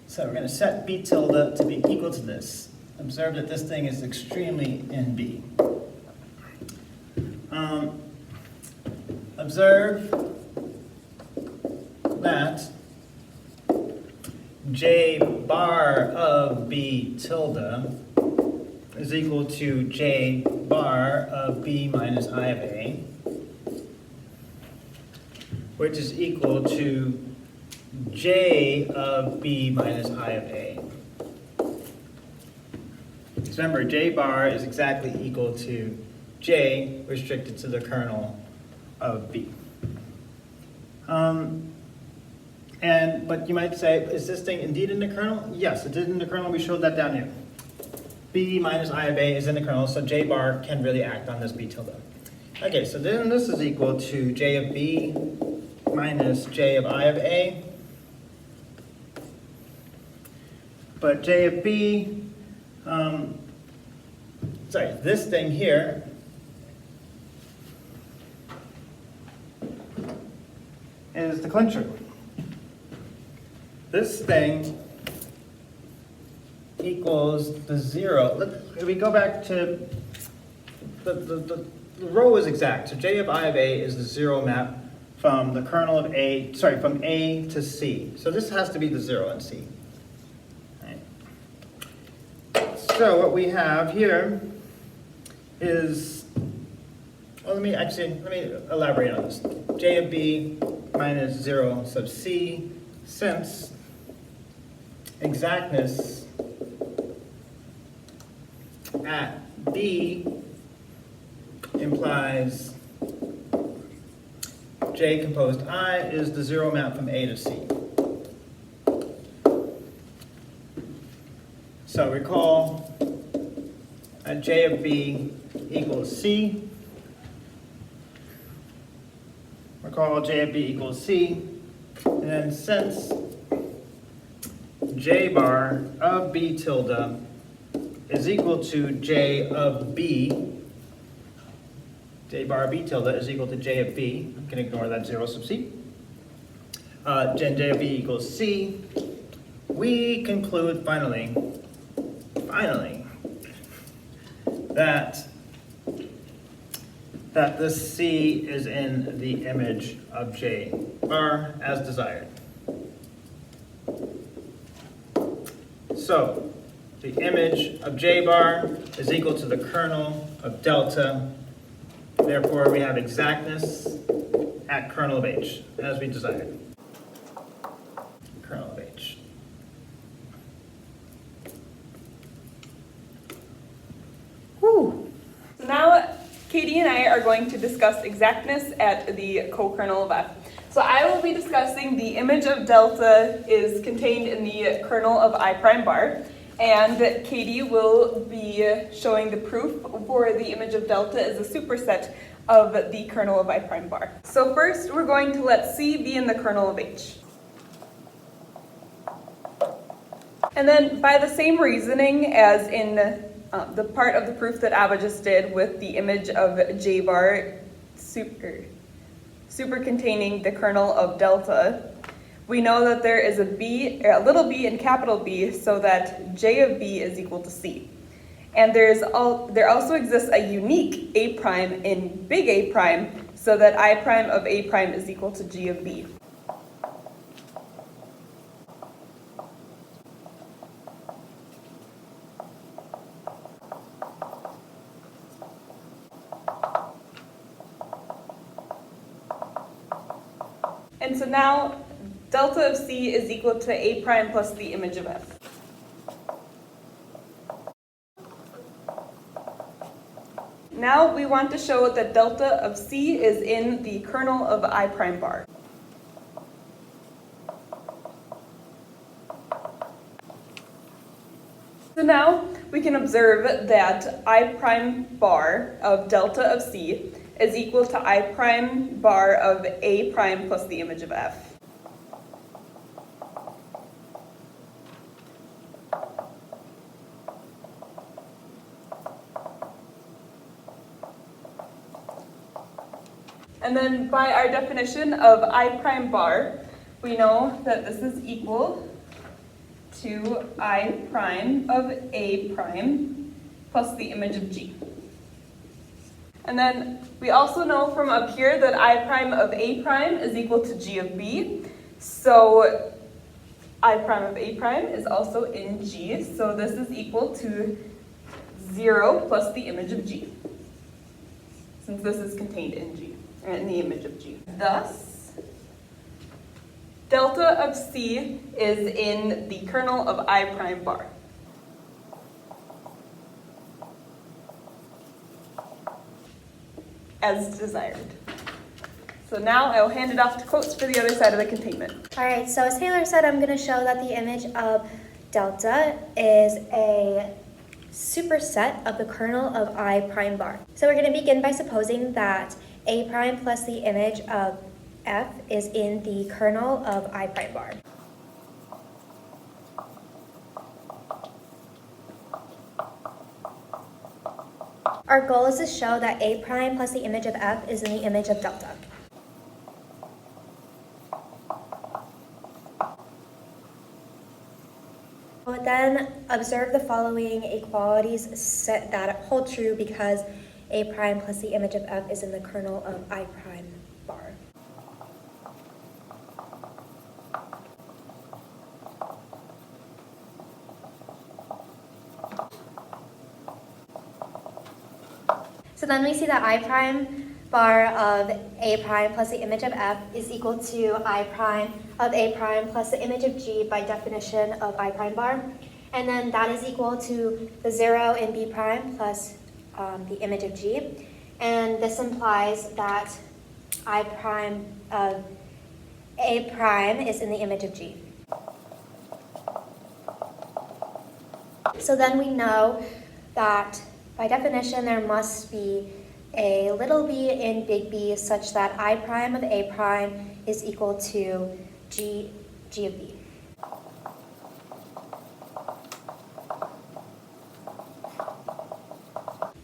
So we're going to set B tilde to be equal to this. Observe that this thing is extremely in B. Observe that J bar of B tilde is equal to J bar of B minus I of A, which is equal to J of B minus I of A. Remember, J bar is exactly equal to J restricted to the kernel of B. But you might say, is this thing indeed in the kernel? Yes, it is in the kernel. We showed that down here. B minus I of A is in the kernel, so J bar can really act on this B tilde. Okay, so then this is equal to J of B minus J of I of A. But J of B, this thing here is the clincher. This thing equals the zero. If we go back to the row is exact. So J of I of A is the zero map from the kernel of A, from A to C. So this has to be the zero in C. Right. So what we have here is, well, let me elaborate on this. J of B minus 0 sub C, since exactness at B implies J composed I is the zero map from A to C. So recall that J of B equals C. Recall J of B equals C. And then since J bar of B tilde is equal to J of B, J bar of B tilde is equal to J of B. I can ignore that 0 sub C. J of B equals C. We conclude finally, that this C is in the image of J bar as desired. So the image of J bar is equal to the kernel of delta. Therefore, we have exactness at kernel of H, as we desired. Kernel of H.
Whew. So now, Katie and I are going to discuss exactness at the co-kernel of F. So I will be discussing the image of delta is contained in the kernel of I prime bar, and Katie will be showing the proof for the image of delta as a superset of the kernel of I prime bar. So first, we're going to let C be in the kernel of H. And then by the same reasoning as in the part of the proof that Ava just did with the image of J bar super containing the kernel of delta, we know that there is a little b and capital B, so that J of B is equal to C. And there also exists a unique A prime in big A prime, so that I prime of A prime is equal to G of B. And so now, delta of C is equal to A prime plus the image of F. Now we want to show that delta of C is in the kernel of I prime bar. So now we can observe that I prime bar of delta of C is equal to I prime bar of A prime plus the image of F. And then by our definition of I prime bar, we know that this is equal to I prime of A prime plus the image of G. And then we also know from up here that I prime of A prime is equal to G of B. So I prime of A prime is also in G. So this is equal to 0 plus the image of G, since this is contained in G, in the image of G. Thus, delta of C is in the kernel of I prime bar. As desired. So now I will hand it off to Quotes for the other side of the containment.
All right, so as Taylor said, I'm going to show that the image of delta is a superset of the kernel of I prime bar. So we're going to begin by supposing that A prime plus the image of F is in the kernel of I prime bar. Our goal is to show that A prime plus the image of F is in the image of delta. We'll then observe the following equalities set that hold true because A prime plus the image of F is in the kernel of I prime bar. So then we see that I prime bar of A prime plus the image of F is equal to I prime of A prime plus the image of G by definition of I prime bar. And then that is equal to the 0 in B prime plus the image of G. And this implies that I prime of A prime is in the image of G. So then we know that by definition there must be a little b in big B such that I prime of A prime is equal to G of B.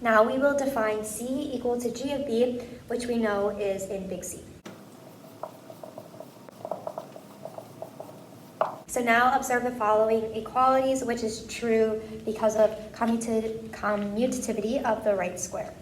Now we will define C equal to G of B, which we know is in big C. So now observe the following equalities, which is true because of commutativity of the right square.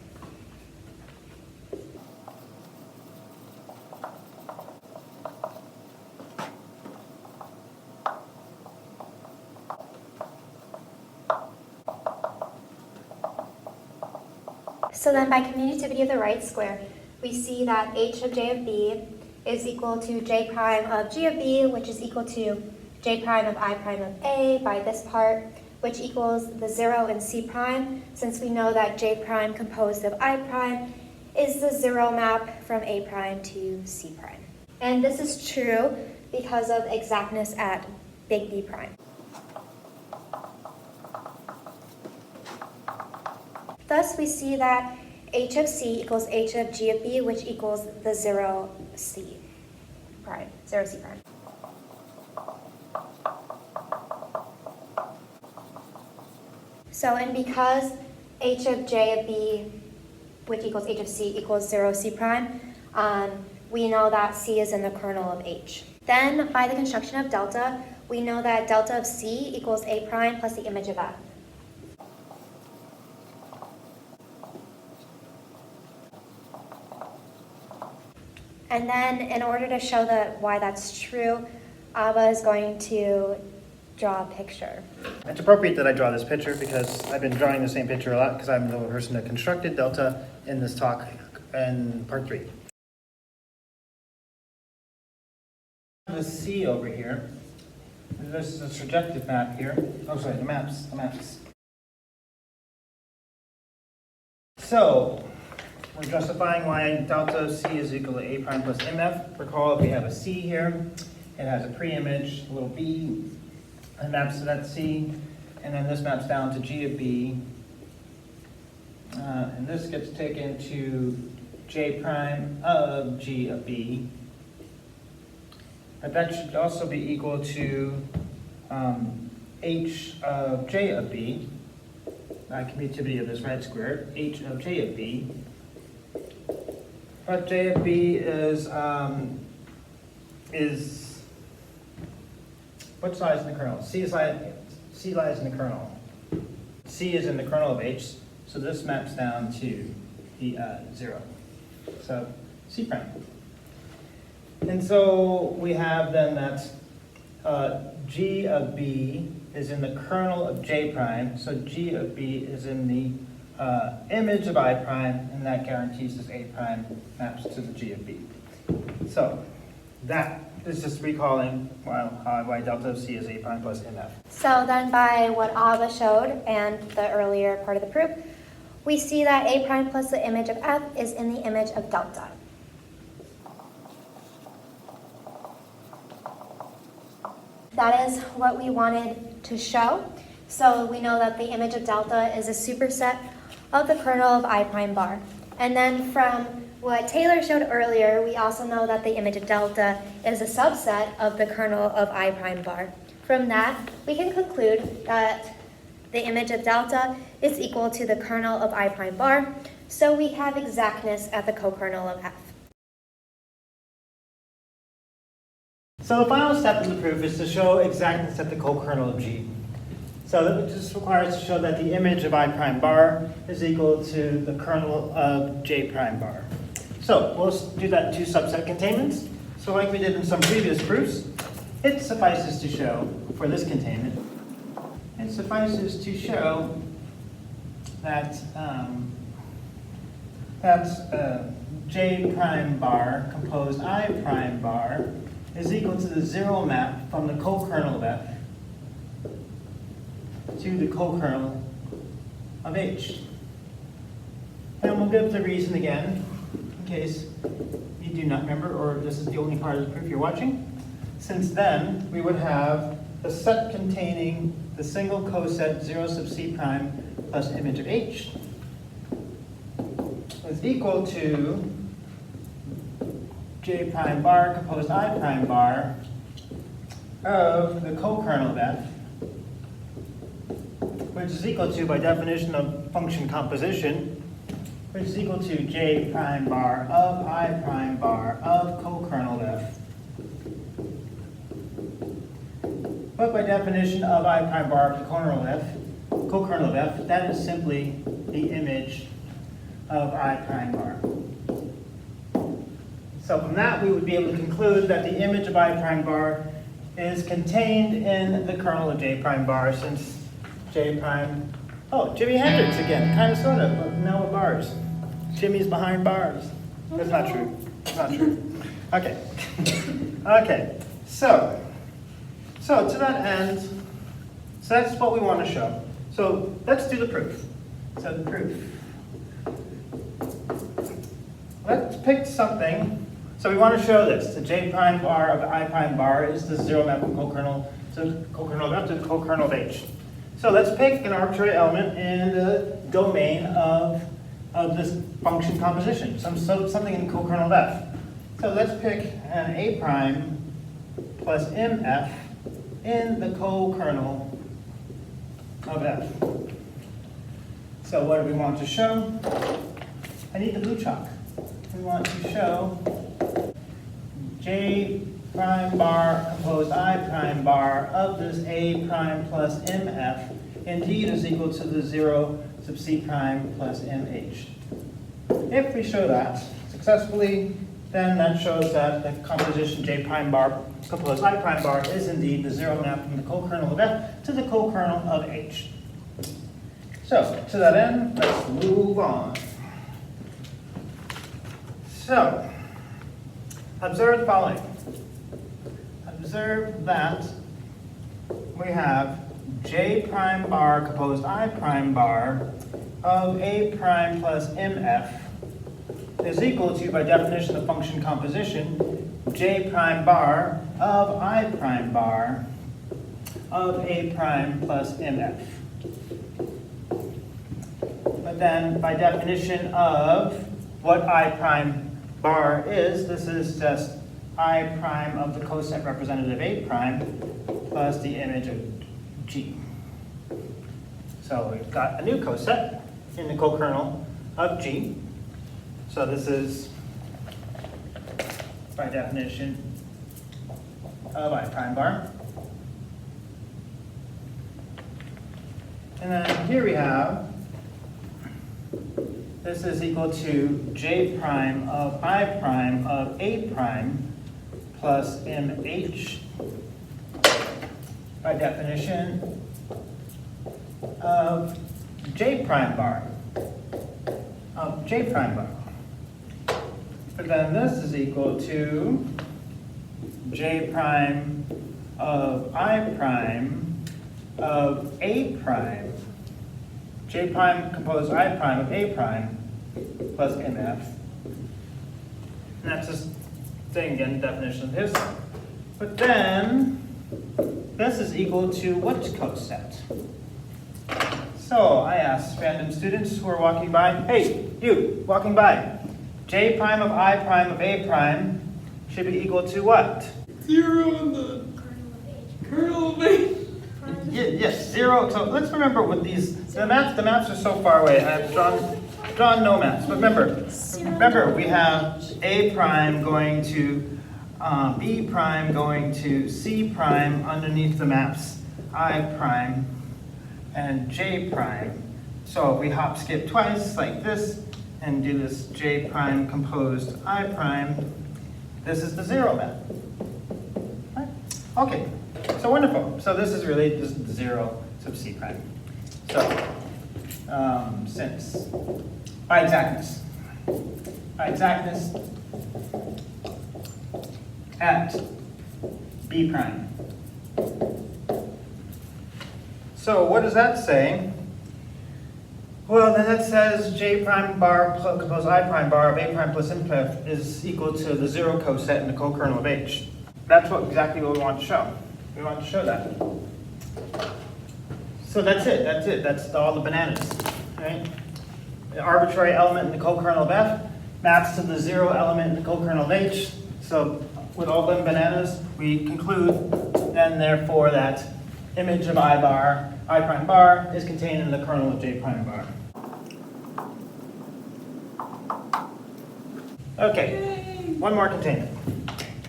So then by commutativity of the right square, we see that h of j of b is equal to j prime of g of b, which is equal to j prime of I prime of a by this part, which equals the 0 in c prime, since we know that j prime composed of I prime is the 0 map from a prime to c prime. And this is true because of exactness at big B prime. Thus, we see that h of c equals h of g of b, which equals the 0 c prime, 0 c prime. So, and because h of j of b, which equals h of c, equals 0 c prime, we know that c is in the kernel of h. Then, by the construction of delta, we know that delta of c equals a prime plus the image of f. And then, in order to show why that's true, Abba is going to draw a picture.
It's appropriate that I draw this picture because I've been drawing the same picture a lot because I'm the person that constructed delta in this talk in part 3. The C over here. This is a trajective map here. Oh, sorry, the maps. So, we're justifying why delta of C is equal to A prime plus MF. Recall if we have a C here, it has a pre-image, a little b, and maps to that C. and then this maps down to G of B, and this gets taken to J prime of G of B, but that should also be equal to H of J of B, commutativity of this red square, H of J of B, but J of B is what lies in the kernel? C lies in the kernel. C is in the kernel of H, so this maps down to the 0. So C prime. And so we have then that G of B is in the kernel of J prime, so G of B is in the image of I prime, and that guarantees this A prime maps to the G of B. So that is just recalling why delta of C is A prime plus MF.
So then by what Ava showed and the earlier part of the proof, we see that A prime plus the image of F is in the image of delta. That is what we wanted to show. So we know that the image of delta is a superset of the kernel of I prime bar. And then from what Taylor showed earlier, we also know that the image of delta is a subset of the kernel of I prime bar. From that, we can conclude that the image of delta is equal to the kernel of I prime bar, so we have exactness at the co-kernel of F.
So the final step in the proof is to show exactness at the co-kernel of G. So that just requires to show that the image of I prime bar is equal to the kernel of J prime bar. So we'll do that in two subset containments. So like we did in some previous proofs, it suffices to show for this containment, it suffices to show that J prime bar composed I prime bar is equal to the 0 map from the co-kernel of F to the co-kernel of H. And we'll give the reason again, in case you do not remember, or this is the only part of the proof you're watching. Since then, we would have the set containing the single coset 0 sub C prime plus image of H is equal to J prime bar composed I prime bar of the co-kernel of F, which is equal to, by definition of function composition, which is equal to J prime bar of I prime bar of co-kernel F. But by definition of I prime bar of the co-kernel of F, that is simply the image of I prime bar. So from that, we would be able to conclude that the image of I prime bar is contained in the kernel of J prime bar, since J prime, oh, Jimi Hendrix again, kind of sort of, but now with bars. Jimmy's behind bars. That's not true. That's not true. Okay. Okay. So to that end, so that's what we want to show. So let's do the proof. So the proof. Let's pick something. So we want to show this. The J prime bar of I prime bar is the 0 map from co-kernel to co-kernel of F to the co-kernel of H. So let's pick an arbitrary element in the domain of this function composition, something in co-kernel of F. So let's pick an A prime plus MF in the co-kernel of F. So what do we want to show? I need the blue chalk. We want to show J prime bar composed I prime bar of this A prime plus MF indeed is equal to the 0 sub C prime plus MH. If we show that successfully, then that shows that the composition J prime bar composed I prime bar is indeed the 0 map from the co-kernel of F to the co-kernel of H. So to that end, let's move on. So observe the following. Observe that we have J prime bar composed I prime bar of A prime plus MF is equal to, by definition of function composition, J prime bar of I prime bar of A prime plus MF. But then by definition of what I prime bar is, this is just I prime of the coset representative A prime plus the image of G. So we've got a new coset in the co-kernel of G. So this is, by definition, of I prime bar. And then here we have, this is equal to J prime of I prime of A prime plus MH, by definition of J prime bar, of J prime bar. But then this is equal to J prime of I prime of A prime. J prime composed I prime of A prime plus MF. And that's just saying again, definition of his. But then this is equal to which coset? So I asked random students who are walking by, hey, you walking by, J prime of I prime of A prime should be equal to what?
0 in the kernel of H.
Yes, 0. So let's remember what these, the maps are so far away. I've drawn no maps. But remember we have A prime going to B prime going to C prime underneath the maps I prime and J prime. So if we hop skip twice like this and do this J prime composed I prime, this is the 0 map. Right? Okay, so wonderful. So this is really just 0 sub C prime. So since by exactness at B prime. So what does that say? Well, then that says J prime bar composed I prime bar of A prime plus MF is equal to the 0 coset in the co-kernel of H. That's exactly what we want to show. We want to show that. So that's it. That's all the bananas, right? The arbitrary element in the co-kernel of F maps to the 0 element in the co-kernel of H. So with all them bananas, we conclude then therefore that image of I prime bar is contained in the kernel of J prime bar. Okay, one more containment.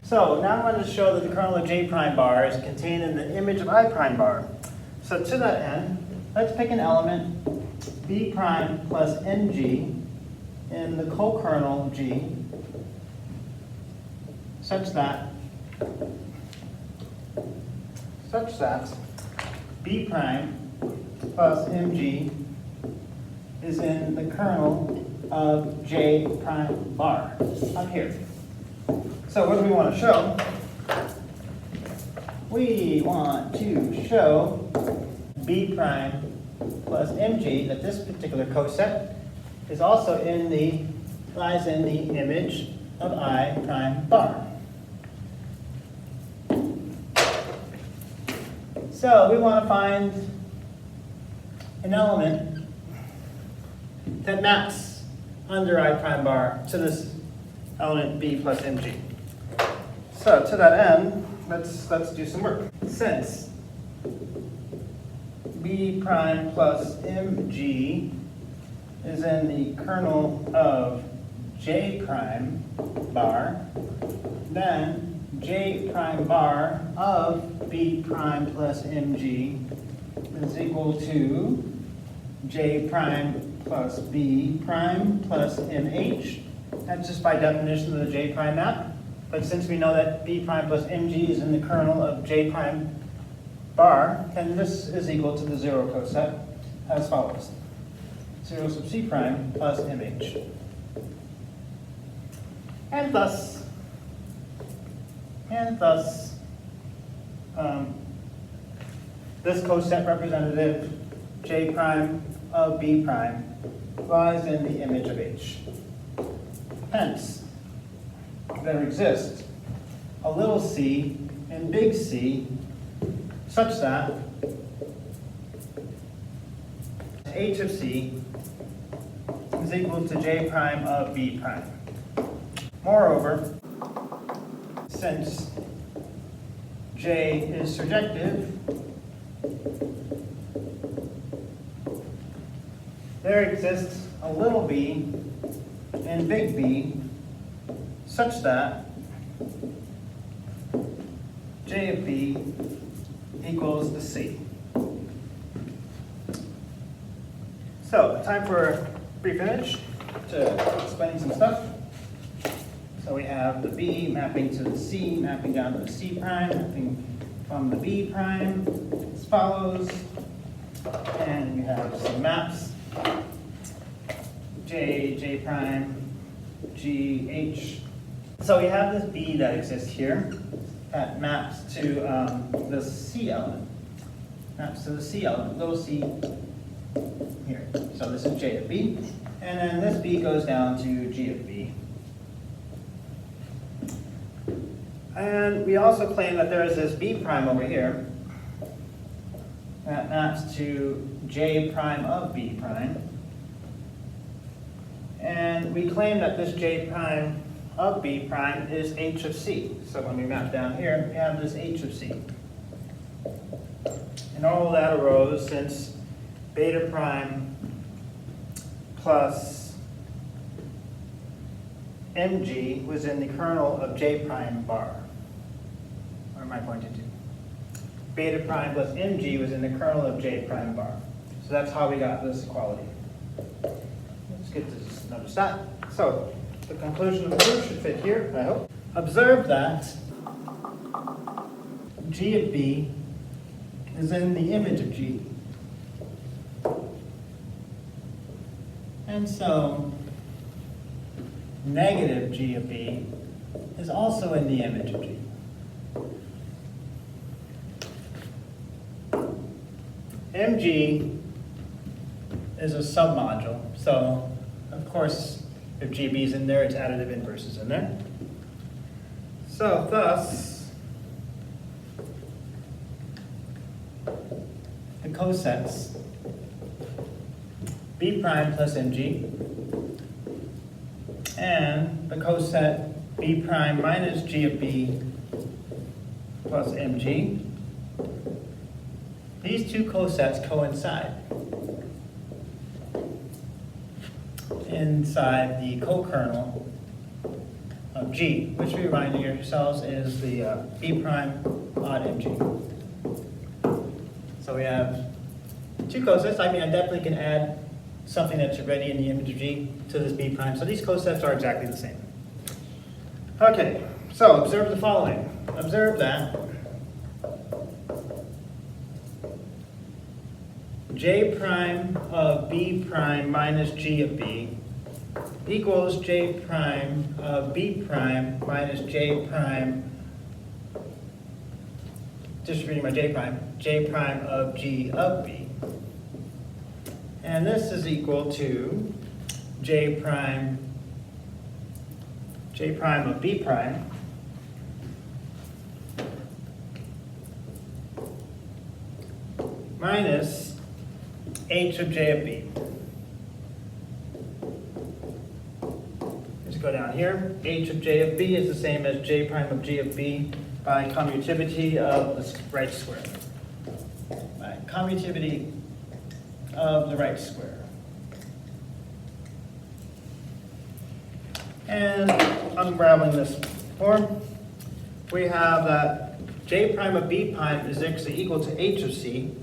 So now I'm going to show that the kernel of J prime bar is contained in the image of I prime bar. So to that end, let's pick an element B prime plus NG in the co-kernel G such that B prime plus MG is in the kernel of J prime bar up here. So what do we want to show? We want to show B prime plus MG, that this particular coset is also lies in the image of I prime bar. So we want to find an element that maps under I prime bar to this element B plus MG. So to that end, let's do some work. Since B prime plus MG is in the kernel of J prime bar, then J prime bar of B prime plus MG is equal to J prime plus B prime plus MH. That's just by definition of the J prime map. But since we know that B prime plus MG is in the kernel of J prime bar, then this is equal to the 0 coset as follows. 0 sub C prime plus MH. And thus, this coset representative J prime of B prime lies in the image of H. Hence, there exists a little c and big C such that H of C is equal to J prime of B prime. Moreover, since J is surjective, there exists a little b and big B such that J of B equals the C. So, time for a brief image to explain some stuff. So we have the B mapping to the C, mapping down to the C prime, mapping from the B prime as follows. And we have some maps. J, J prime, G, H. So we have this B that exists here that maps to the C element. Maps to the C element, little c here. So this is J of B. And then this B goes down to G of B. And we also claim that there is this B prime over here that maps to J prime of B prime. And we claim that this J prime of B prime is H of C. So when we map down here, we have this H of C. And all of that arose since beta prime plus mg was in the kernel of J prime bar. Where am I pointing to? Beta prime plus mg was in the kernel of J prime bar. So that's how we got this equality. Let's get to notice that. So the conclusion of the proof should fit here, I hope. Observe that G of B is in the image of G. And so negative G of B is also in the image of G. Mg is a submodule, so of course if GB is in there, its additive inverse is in there. So thus, the cosets B prime plus Mg and the coset B prime minus G of B plus Mg, these two cosets coincide inside the co-kernel of G, which we remind yourselves is the B prime odd Mg. So we have two cosets. I mean, I definitely can add something that's already in the image of G to this B prime. So these cosets are exactly the same. Okay, so observe the following. Observe that J prime of B prime minus G of B equals J prime of B prime minus J prime, distributing by J prime of G of B. And this is equal to J prime of B prime minus H of J of B. Let's go down here. H of J of B is the same as J prime of G of B by commutativity of the right square. By commutativity of the right square. And unraveling this form, we have that J prime of B prime is actually equal to H of C.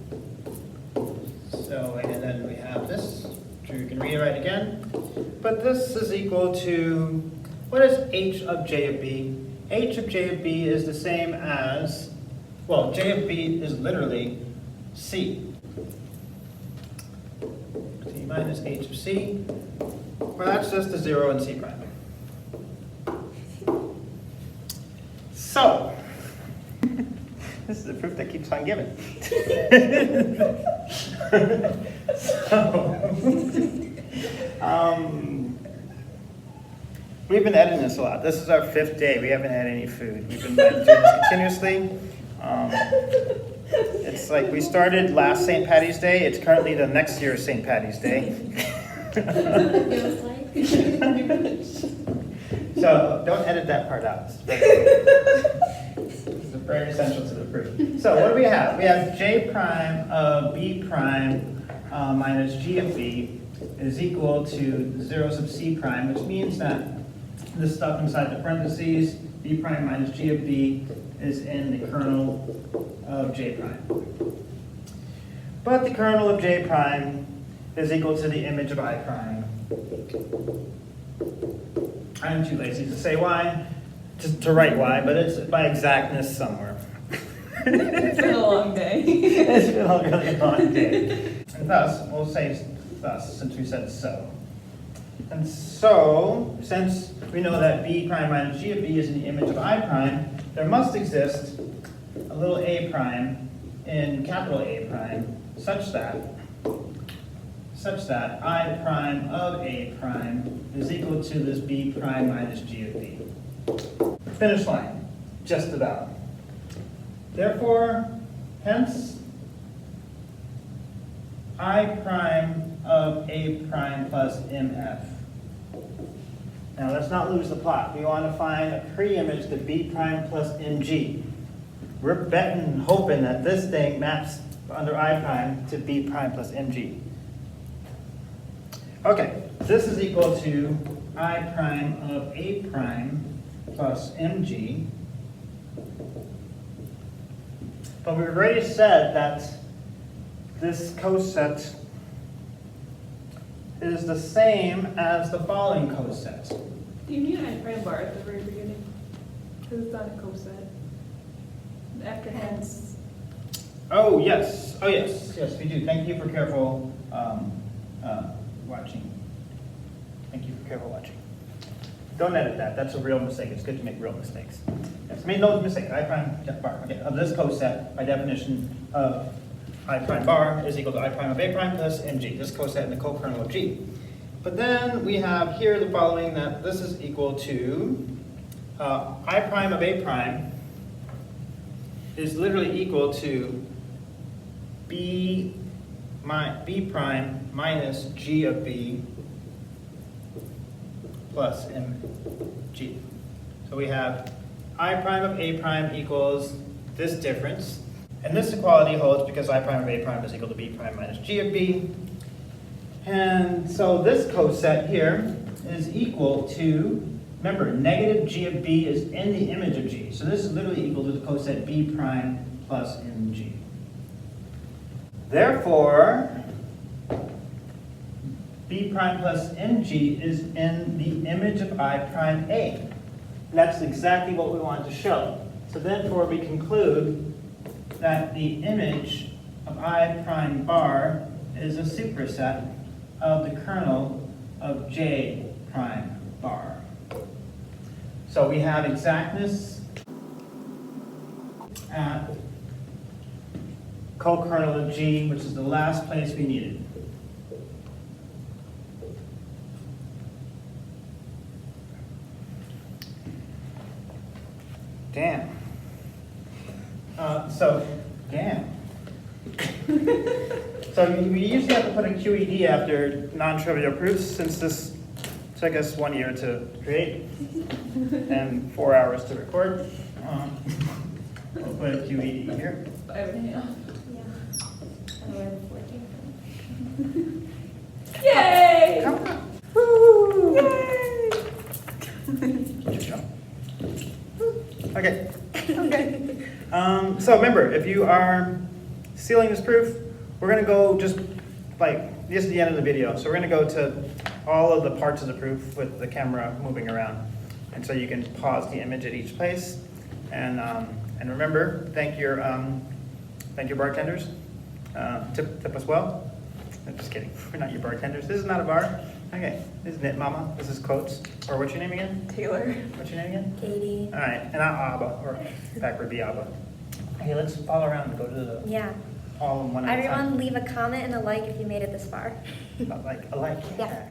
So, and then we have this, which we can rewrite again. But this is equal to, what is H of J of B? H of J of B is the same as, well, J of B is literally C. C minus H of C. Well, that's just a 0 in C prime. So, this is the proof that keeps on giving. We've been editing this a lot. This is our 5th day. We haven't had any food. We've been doing this continuously. It's like we started last St. Patty's Day. It's currently the next year's St. Patty's Day.
Feels like.
So don't edit that part out. It's very essential to the proof. So what do we have? We have J prime of B prime minus G of B is equal to 0 sub C prime, which means that this stuff inside the parentheses, B prime minus G of B, is in the kernel of J prime. But the kernel of J prime is equal to the image of I prime. I'm too lazy to say why, to write why, but it's by exactness somewhere.
It's been a long day.
It's been a really long day. And thus, we'll say thus, since we said so. And so, since we know that B prime minus G of B is in the image of I prime, there must exist a little a prime in capital A prime, such that I prime of A prime is equal to this B prime minus G of B. Finish line, just about. Therefore, hence, I prime of A prime plus MF. Now let's not lose the plot. We want to find a pre-image to B prime plus MG. We're betting and hoping that this thing maps under I prime to B prime plus MG. Okay, this is equal to I prime of A prime plus MG. But we've already said that this coset is the same as the following coset.
Do you need I prime bar at the very beginning? Because it's not a coset. After hence.
Oh, yes. Oh, yes. Yes, we do. Thank you for careful watching. Thank you for careful watching. Don't edit that. That's a real mistake. It's good to make real mistakes. Yes, I made no mistake. I prime bar. Okay. Of this coset, by definition, of I prime bar is equal to I prime of A prime plus MG. This coset in the co-kernel of G. But then we have here the following, that this is equal to I prime of A prime is literally equal to B prime minus G of B plus MG. So we have I prime of A prime equals this difference. And this equality holds because I prime of A prime is equal to B prime minus G of B. And so this coset here is equal to, remember, negative G of B is in the image of G. So this is literally equal to the coset B prime plus MG. Therefore, B prime plus MG is in the image of I prime A. And that's exactly what we want to show. So therefore, we conclude that the image of I prime bar is a superset of the kernel of J prime bar. So we have exactness at co-kernel of G, which is the last place we needed. Damn. Damn. So we usually have to put a QED after non-trivial proofs, since this took us 1 year to create and 4 hours to record. We'll put a QED here.
5.5.
Yeah. I don't know where the 4 came from.
Yay!
Come on. Woo! Yay! Okay. Okay. So remember, if you are sealing this proof, we're going to go just like, this is the end of the video. So we're going to go to all of the parts of the proof with the camera moving around. And so you can pause the image at each place. And remember, thank your bartenders. Tip us well. I'm just kidding. We're not your bartenders. This is not a bar. Okay. This is Knit Mama. This is Coates. Or what's your name again?
Taylor.
What's your name again?
Katie.
All right. And I'm Abba, or backward be Abba. Okay, let's follow around and go to the
Yeah.
all in one at a time.
Everyone leave a comment and a like if you made it this far.
Like a like.
Yeah.